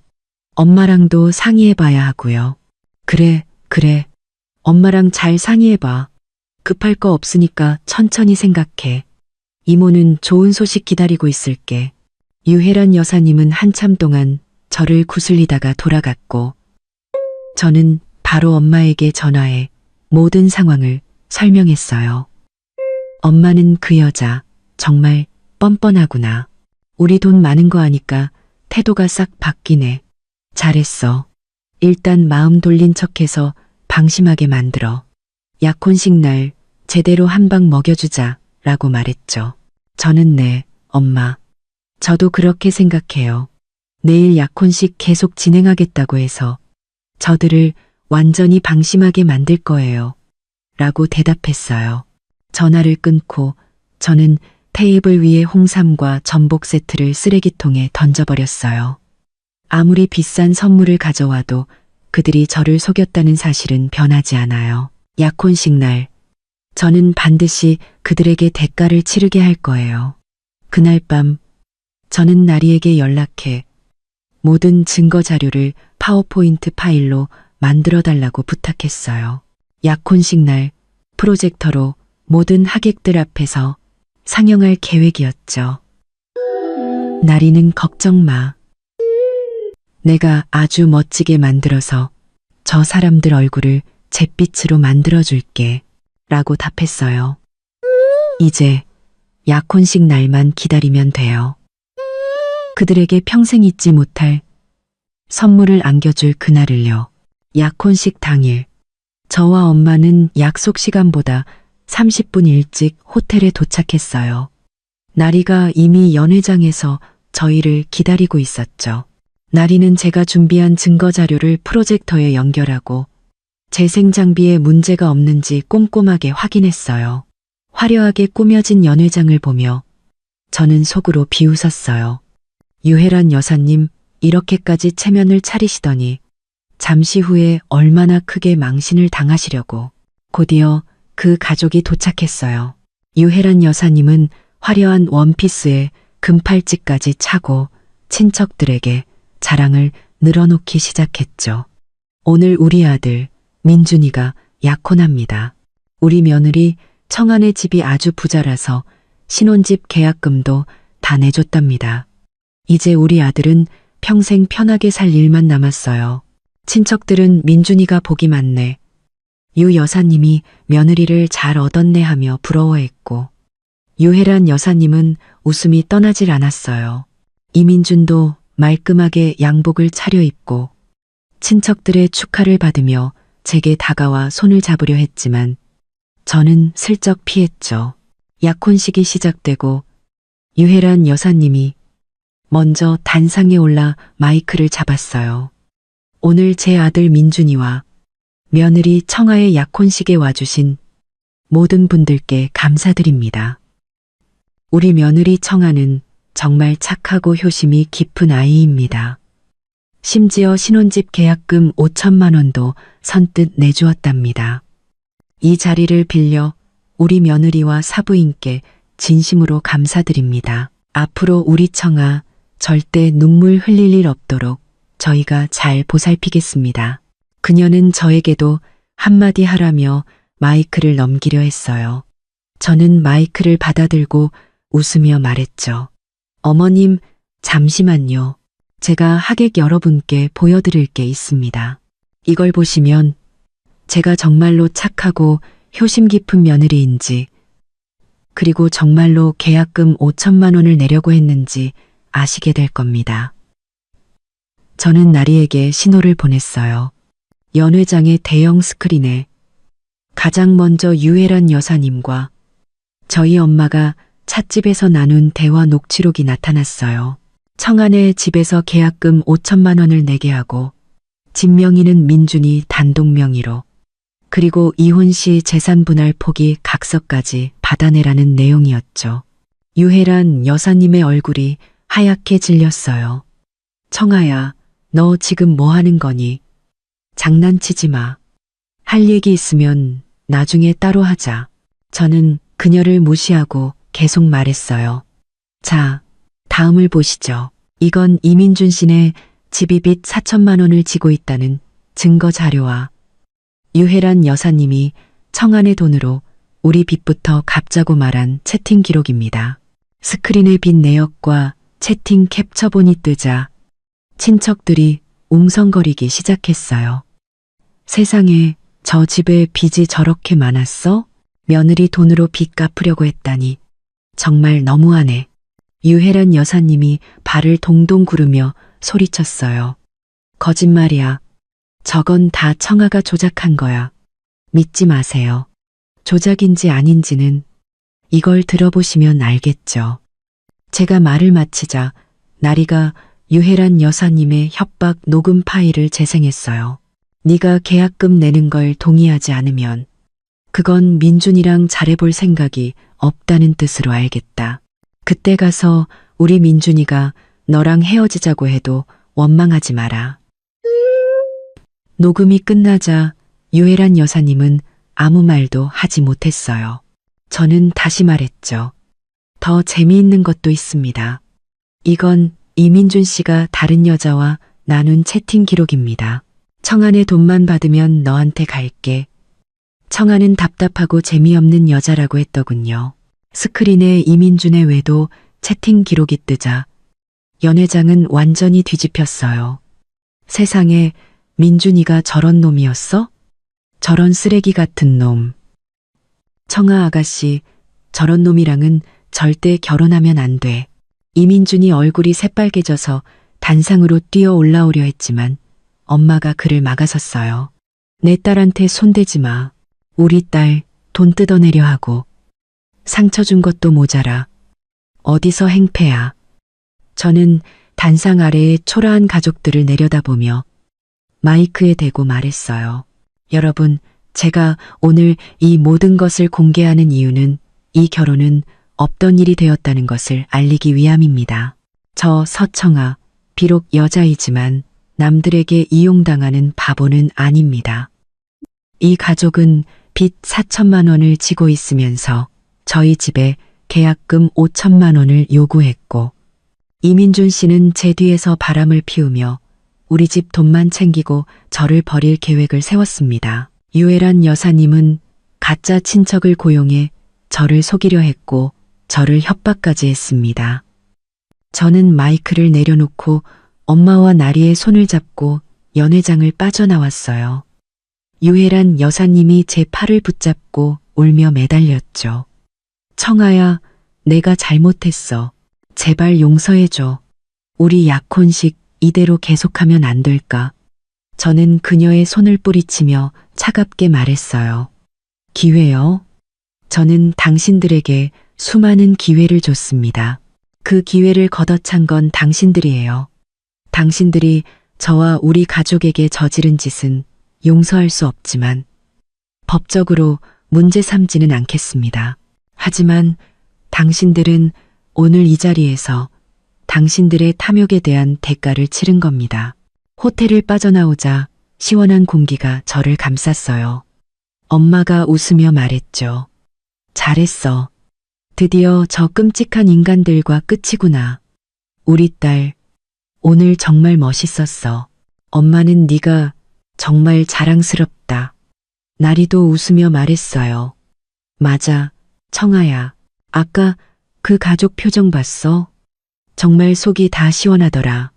엄마랑도 상의해봐야 하고요. 그래. 엄마랑 잘 상의해봐. 급할 거 없으니까 천천히 생각해. 이모는 좋은 소식 기다리고 있을게. 유혜란 여사님은 한참 동안 저를 구슬리다가 돌아갔고 저는 바로 엄마에게 전화해 모든 상황을 설명했어요. 엄마는 그 여자 정말 뻔뻔하구나. 우리 돈 많은 거 아니까 태도가 싹 바뀌네. 잘했어. 일단 마음 돌린 척해서 방심하게 만들어. 약혼식 날 제대로 한 방 먹여주자 라고 말했죠. 저는 네, 엄마. 저도 그렇게 생각해요. 내일 약혼식 계속 진행하겠다고 해서 저들을 완전히 방심하게 만들 거예요. 라고 대답했어요. 전화를 끊고 저는 테이블 위에 홍삼과 전복 세트를 쓰레기통에 던져버렸어요. 아무리 비싼 선물을 가져와도 그들이 저를 속였다는 사실은 변하지 않아요. 약혼식 날, 저는 반드시 그들에게 대가를 치르게 할 거예요. 그날 밤, 저는 나리에게 연락해 모든 증거 자료를 파워포인트 파일로 만들어 달라고 부탁했어요. 약혼식 날 프로젝터로 모든 하객들 앞에서 상영할 계획이었죠. 나리는 걱정 마. 내가 아주 멋지게 만들어서 저 사람들 얼굴을 잿빛으로 만들어줄게 라고 답했어요. 이제 약혼식 날만 기다리면 돼요. 그들에게 평생 잊지 못할 선물을 안겨줄 그날을요. 약혼식 당일, 저와 엄마는 약속 시간보다 30분 일찍 호텔에 도착했어요. 나리가 이미 연회장에서 저희를 기다리고 있었죠. 나리는 제가 준비한 증거 자료를 프로젝터에 연결하고 재생 장비에 문제가 없는지 꼼꼼하게 확인했어요. 화려하게 꾸며진 연회장을 보며 저는 속으로 비웃었어요. 유혜란 여사님, 이렇게까지 체면을 차리시더니 잠시 후에 얼마나 크게 망신을 당하시려고. 곧이어 그 가족이 도착했어요. 유혜란 여사님은 화려한 원피스에 금팔찌까지 차고 친척들에게 자랑을 늘어놓기 시작했죠. 오늘 우리 아들 민준이가 약혼합니다. 우리 며느리 청안의 집이 아주 부자라서 신혼집 계약금도 다 내줬답니다. 이제 우리 아들은 평생 편하게 살 일만 남았어요. 친척들은 민준이가 복이 많네. 유 여사님이 며느리를 잘 얻었네 하며 부러워했고, 유혜란 여사님은 웃음이 떠나질 않았어요. 이민준도 말끔하게 양복을 차려입고 친척들의 축하를 받으며 제게 다가와 손을 잡으려 했지만 저는 슬쩍 피했죠. 약혼식이 시작되고 유혜란 여사님이 먼저 단상에 올라 마이크를 잡았어요. 오늘 제 아들 민준이와 며느리 청아의 약혼식에 와주신 모든 분들께 감사드립니다. 우리 며느리 청아는 정말 착하고 효심이 깊은 아이입니다. 심지어 신혼집 계약금 5천만 원도 선뜻 내주었답니다. 이 자리를 빌려 우리 며느리와 사부인께 진심으로 감사드립니다. 앞으로 우리 청아 절대 눈물 흘릴 일 없도록 저희가 잘 보살피겠습니다. 그녀는 저에게도 한마디 하라며 마이크를 넘기려 했어요. 저는 마이크를 받아들고 웃으며 말했죠. 어머님, 잠시만요. 제가 하객 여러분께 보여드릴 게 있습니다. 이걸 보시면 제가 정말로 착하고 효심 깊은 며느리인지, 그리고 정말로 계약금 5천만 원을 내려고 했는지 아시게 될 겁니다. 저는 나리에게 신호를 보냈어요. 연회장의 대형 스크린에 가장 먼저 유혜란 여사님과 저희 엄마가 찻집에서 나눈 대화 녹취록이 나타났어요. 청안의 집에서 계약금 5천만 원을 내게 하고 집 명의는 민준이 단독 명의로, 그리고 이혼 시 재산 분할 포기 각서까지 받아내라는 내용이었죠. 유혜란 여사님의 얼굴이 하얗게 질렸어요. 청아야, 너 지금 뭐 하는 거니? 장난치지 마. 할 얘기 있으면 나중에 따로 하자. 저는 그녀를 무시하고 계속 말했어요. 자, 다음을 보시죠. 이건 이민준 씨네 집이 빚 4천만 원을 지고 있다는 증거 자료와 유혜란 여사님이 청안의 돈으로 우리 빚부터 갚자고 말한 채팅 기록입니다. 스크린의 빚 내역과 채팅 캡처본이 뜨자 친척들이 웅성거리기 시작했어요. 세상에, 저 집에 빚이 저렇게 많았어? 며느리 돈으로 빚 갚으려고 했다니 정말 너무하네. 유혜란 여사님이 발을 동동 구르며 소리쳤어요. 거짓말이야. 저건 다 청아가 조작한 거야. 믿지 마세요. 조작인지 아닌지는 이걸 들어보시면 알겠죠. 제가 말을 마치자 나리가 유혜란 여사님의 협박 녹음 파일을 재생했어요. 네가 계약금 내는 걸 동의하지 않으면 그건 민준이랑 잘해볼 생각이 없다는 뜻으로 알겠다. 그때 가서 우리 민준이가 너랑 헤어지자고 해도 원망하지 마라. 녹음이 끝나자 유혜란 여사님은 아무 말도 하지 못했어요. 저는 다시 말했죠. 더 재미있는 것도 있습니다. 이건 이민준 씨가 다른 여자와 나눈 채팅 기록입니다. 청안의 돈만 받으면 너한테 갈게. 청아는 답답하고 재미없는 여자라고 했더군요. 스크린에 이민준의 외도 채팅 기록이 뜨자 연회장은 완전히 뒤집혔어요. 세상에, 민준이가 저런 놈이었어? 저런 쓰레기 같은 놈. 청아 아가씨, 저런 놈이랑은 절대 결혼하면 안 돼. 이민준이 얼굴이 새빨개져서 단상으로 뛰어 올라오려 했지만 엄마가 그를 막아섰어요. 내 딸한테 손대지 마. 우리 딸 돈 뜯어내려 하고 상처 준 것도 모자라. 어디서 행패야. 저는 단상 아래의 초라한 가족들을 내려다보며 마이크에 대고 말했어요. 여러분, 제가 오늘 이 모든 것을 공개하는 이유는 이 결혼은 없던 일이 되었다는 것을 알리기 위함입니다. 저 서청아, 비록 여자이지만 남들에게 이용당하는 바보는 아닙니다. 이 가족은 빚 4천만 원을 지고 있으면서 저희 집에 계약금 5천만 원을 요구했고 이민준 씨는 제 뒤에서 바람을 피우며 우리 집 돈만 챙기고 저를 버릴 계획을 세웠습니다. 유혜란 여사님은 가짜 친척을 고용해 저를 속이려 했고 저를 협박까지 했습니다. 저는 마이크를 내려놓고 엄마와 나리의 손을 잡고 연회장을 빠져나왔어요. 유혜란 여사님이 제 팔을 붙잡고 울며 매달렸죠. 청아야, 내가 잘못했어. 제발 용서해줘. 우리 약혼식 이대로 계속하면 안 될까? 저는 그녀의 손을 뿌리치며 차갑게 말했어요. 기회요? 저는 당신들에게 수많은 기회를 줬습니다. 그 기회를 걷어찬 건 당신들이에요. 당신들이 저와 우리 가족에게 저지른 짓은 용서할 수 없지만 법적으로 문제 삼지는 않겠습니다. 하지만 당신들은 오늘 이 자리에서 당신들의 탐욕에 대한 대가를 치른 겁니다. 호텔을 빠져나오자 시원한 공기가 저를 감쌌어요. 엄마가 웃으며 말했죠. 잘했어. 드디어 저 끔찍한 인간들과 끝이구나. 우리 딸, 오늘 정말 멋있었어. 엄마는 네가 정말 자랑스럽다. 나리도 웃으며 말했어요. 맞아, 청아야. 아까 그 가족 표정 봤어? 정말 속이 다 시원하더라.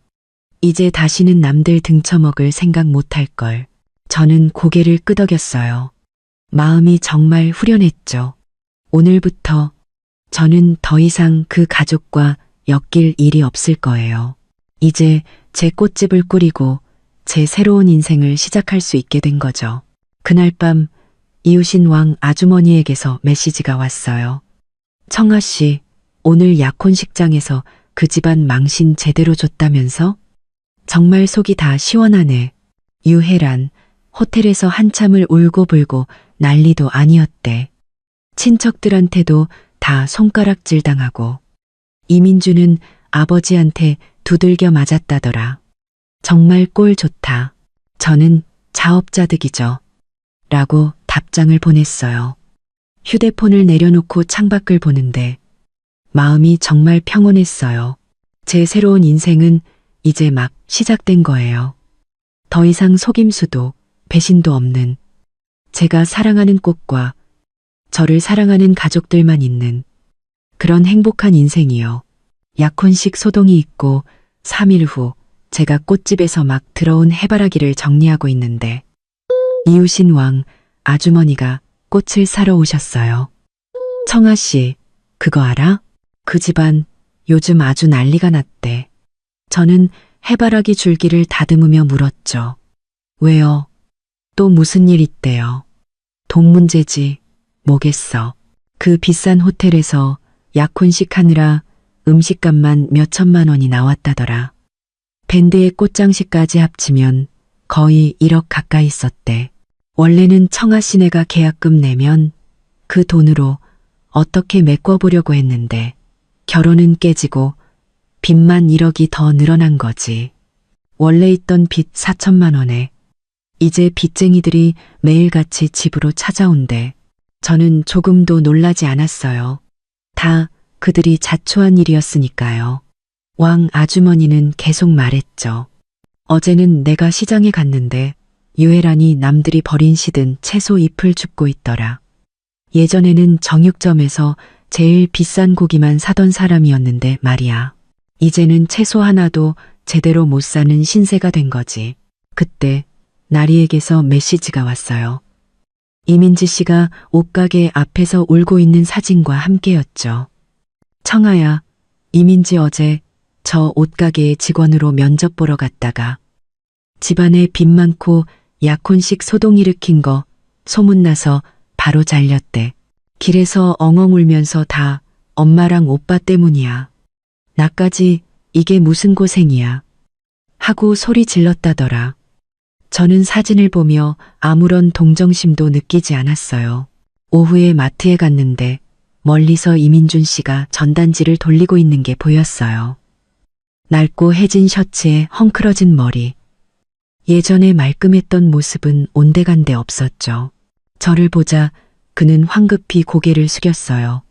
이제 다시는 남들 등쳐먹을 생각 못할걸. 저는 고개를 끄덕였어요. 마음이 정말 후련했죠. 오늘부터 저는 더 이상 그 가족과 엮일 일이 없을 거예요. 이제 제 꽃집을 꾸리고 제 새로운 인생을 시작할 수 있게 된 거죠. 그날 밤 이웃인 왕 아주머니에게서 메시지가 왔어요. 청아 씨, 오늘 약혼식장에서 그 집안 망신 제대로 줬다면서? 정말 속이 다 시원하네. 유혜란, 호텔에서 한참을 울고불고 난리도 아니었대. 친척들한테도 다 손가락질 당하고 이민주는 아버지한테 두들겨 맞았다더라. 정말 꼴 좋다. 저는 자업자득이죠. 라고 답장을 보냈어요. 휴대폰을 내려놓고 창밖을 보는데 마음이 정말 평온했어요. 제 새로운 인생은 이제 막 시작된 거예요. 더 이상 속임수도 배신도 없는 제가 사랑하는 꽃과 저를 사랑하는 가족들만 있는 그런 행복한 인생이요. 약혼식 소동이 있고 3일 후 제가 꽃집에서 막 들어온 해바라기를 정리하고 있는데 이웃인 왕 아주머니가 꽃을 사러 오셨어요. 청아 씨, 그거 알아? 그 집안 요즘 아주 난리가 났대. 저는 해바라기 줄기를 다듬으며 물었죠. 왜요? 또 무슨 일 있대요? 돈 문제지. 뭐겠어. 그 비싼 호텔에서 약혼식 하느라 음식값만 몇 천만 원이 나왔다더라. 밴드의 꽃장식까지 합치면 거의 1억 가까이 썼대. 원래는 청아 씨네가 계약금 내면 그 돈으로 어떻게 메꿔보려고 했는데 결혼은 깨지고 빚만 1억이 더 늘어난 거지. 원래 있던 빚 4천만 원에 이제 빚쟁이들이 매일같이 집으로 찾아온대. 저는 조금도 놀라지 않았어요. 다 그들이 자초한 일이었으니까요. 왕 아주머니는 계속 말했죠. 어제는 내가 시장에 갔는데 유혜란이 남들이 버린 시든 채소 잎을 줍고 있더라. 예전에는 정육점에서 제일 비싼 고기만 사던 사람이었는데 말이야. 이제는 채소 하나도 제대로 못 사는 신세가 된 거지. 그때 나리에게서 메시지가 왔어요. 이민지 씨가 옷가게 앞에서 울고 있는 사진과 함께였죠. 청아야, 이민지 어제 저 옷가게의 직원으로 면접 보러 갔다가 집안에 빚 많고 약혼식 소동 일으킨 거 소문나서 바로 잘렸대. 길에서 엉엉 울면서 다 엄마랑 오빠 때문이야. 나까지 이게 무슨 고생이야. 하고 소리 질렀다더라. 저는 사진을 보며 아무런 동정심도 느끼지 않았어요. 오후에 마트에 갔는데 멀리서 이민준 씨가 전단지를 돌리고 있는 게 보였어요. 낡고 해진 셔츠에 헝클어진 머리. 예전에 말끔했던 모습은 온데간데 없었죠. 저를 보자 그는 황급히 고개를 숙였어요.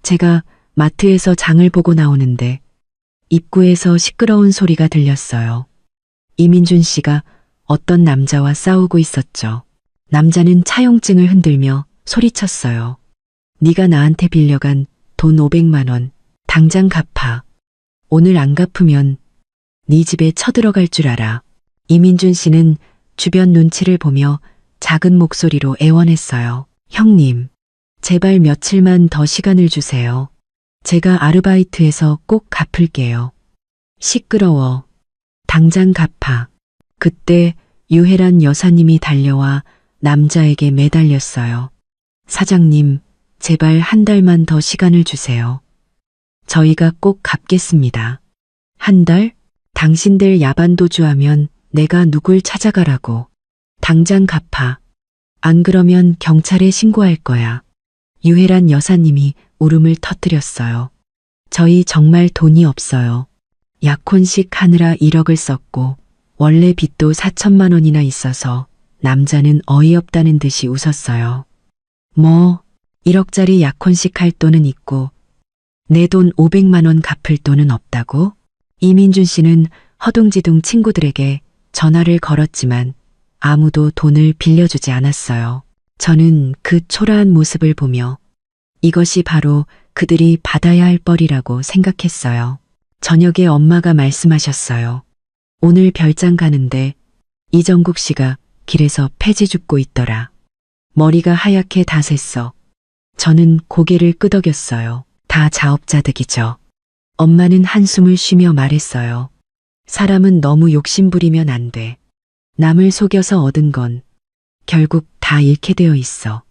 제가 마트에서 장을 보고 나오는데 입구에서 시끄러운 소리가 들렸어요. 이민준 씨가 어떤 남자와 싸우고 있었죠. 남자는 차용증을 흔들며 소리쳤어요. 네가 나한테 빌려간 돈 500만 원 당장 갚아. 오늘 안 갚으면 네 집에 쳐들어갈 줄 알아. 이민준 씨는 주변 눈치를 보며 작은 목소리로 애원했어요. 형님, 제발 며칠만 더 시간을 주세요. 제가 아르바이트해서 꼭 갚을게요. 시끄러워. 당장 갚아. 그때 유혜란 여사님이 달려와 남자에게 매달렸어요. 사장님, 제발 한 달만 더 시간을 주세요. 저희가 꼭 갚겠습니다. 한 달? 당신들 야반도주하면 내가 누굴 찾아가라고. 당장 갚아. 안 그러면 경찰에 신고할 거야. 유혜란 여사님이 울음을 터뜨렸어요. 저희 정말 돈이 없어요. 약혼식 하느라 1억을 썼고 원래 빚도 4천만 원이나 있어서 남자는 어이없다는 듯이 웃었어요. 뭐 1억짜리 약혼식 할 돈은 있고 내 돈 500만 원 갚을 돈은 없다고? 이민준 씨는 허둥지둥 친구들에게 전화를 걸었지만 아무도 돈을 빌려주지 않았어요. 저는 그 초라한 모습을 보며 이것이 바로 그들이 받아야 할 뻘이라고 생각했어요. 저녁에 엄마가 말씀하셨어요. 오늘 별장 가는데 이정국 씨가 길에서 폐지 줍고 있더라. 머리가 하얗게 다 샜어. 저는 고개를 끄덕였어요. 다 자업자득이죠. 엄마는 한숨을 쉬며 말했어요. 사람은 너무 욕심부리면 안 돼. 남을 속여서 얻은 건 결국 다 잃게 되어 있어.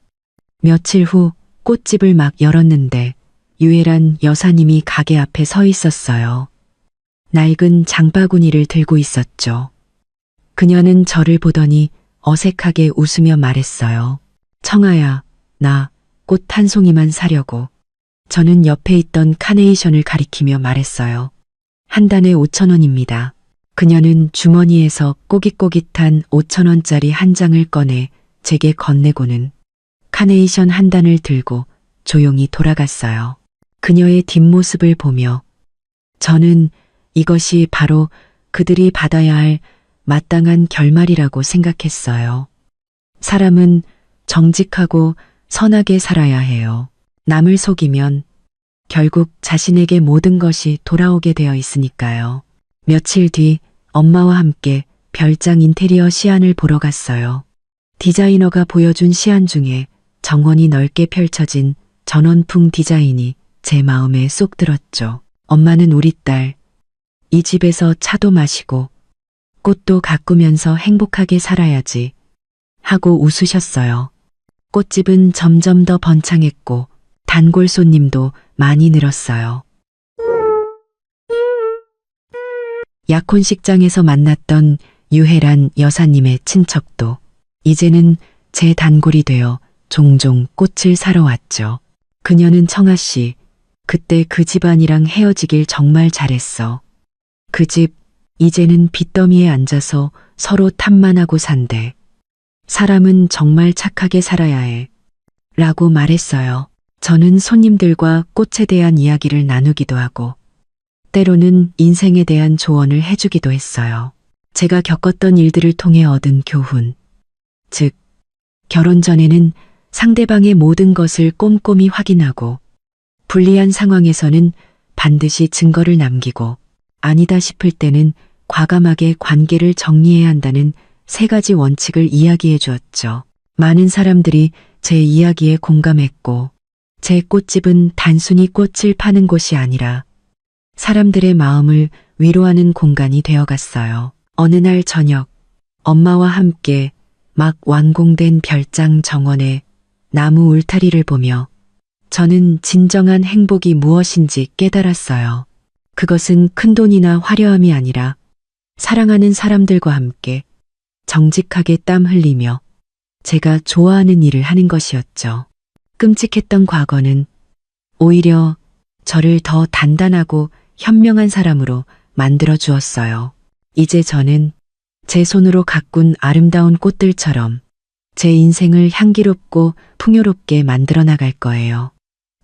며칠 후 꽃집을 막 열었는데 유혜란 여사님이 가게 앞에 서 있었어요. 낡은 장바구니를 들고 있었죠. 그녀는 저를 보더니 어색하게 웃으며 말했어요. 청아야, 나 꽃 한 송이만 사려고. 저는 옆에 있던 카네이션을 가리키며 말했어요. 한 단에 5천 원입니다. 그녀는 주머니에서 꼬깃꼬깃한 5천 원짜리 한 장을 꺼내 제게 건네고는 카네이션 한 단을 들고 조용히 돌아갔어요. 그녀의 뒷모습을 보며 저는 이것이 바로 그들이 받아야 할 마땅한 결말이라고 생각했어요. 사람은 정직하고 선하게 살아야 해요. 남을 속이면 결국 자신에게 모든 것이 돌아오게 되어 있으니까요. 며칠 뒤 엄마와 함께 별장 인테리어 시안을 보러 갔어요. 디자이너가 보여준 시안 중에 정원이 넓게 펼쳐진 전원풍 디자인이 제 마음에 쏙 들었죠. 엄마는 우리 딸, 이 집에서 차도 마시고 꽃도 가꾸면서 행복하게 살아야지 하고 웃으셨어요. 꽃집은 점점 더 번창했고 단골 손님도 많이 늘었어요. 약혼식장에서 만났던 유혜란 여사님의 친척도 이제는 제 단골이 되어 종종 꽃을 사러 왔죠. 그녀는 청아 씨, 그때 그 집안이랑 헤어지길 정말 잘했어. 그 집 이제는 빚더미에 앉아서 서로 탓만하고 산대. 사람은 정말 착하게 살아야 해. 라고 말했어요. 저는 손님들과 꽃에 대한 이야기를 나누기도 하고 때로는 인생에 대한 조언을 해주기도 했어요. 제가 겪었던 일들을 통해 얻은 교훈. 즉, 결혼 전에는 상대방의 모든 것을 꼼꼼히 확인하고 불리한 상황에서는 반드시 증거를 남기고 아니다 싶을 때는 과감하게 관계를 정리해야 한다는 3가지 원칙을 이야기해 주었죠. 많은 사람들이 제 이야기에 공감했고, 제 꽃집은 단순히 꽃을 파는 곳이 아니라 사람들의 마음을 위로하는 공간이 되어갔어요. 어느 날 저녁, 엄마와 함께 막 완공된 별장 정원의 나무 울타리를 보며 저는 진정한 행복이 무엇인지 깨달았어요. 그것은 큰돈이나 화려함이 아니라 사랑하는 사람들과 함께 정직하게 땀 흘리며 제가 좋아하는 일을 하는 것이었죠. 끔찍했던 과거는 오히려 저를 더 단단하고 현명한 사람으로 만들어 주었어요. 이제 저는 제 손으로 가꾼 아름다운 꽃들처럼 제 인생을 향기롭고 풍요롭게 만들어 나갈 거예요.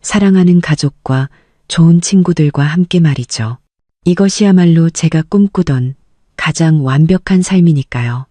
사랑하는 가족과 좋은 친구들과 함께 말이죠. 이것이야말로 제가 꿈꾸던 가장 완벽한 삶이니까요.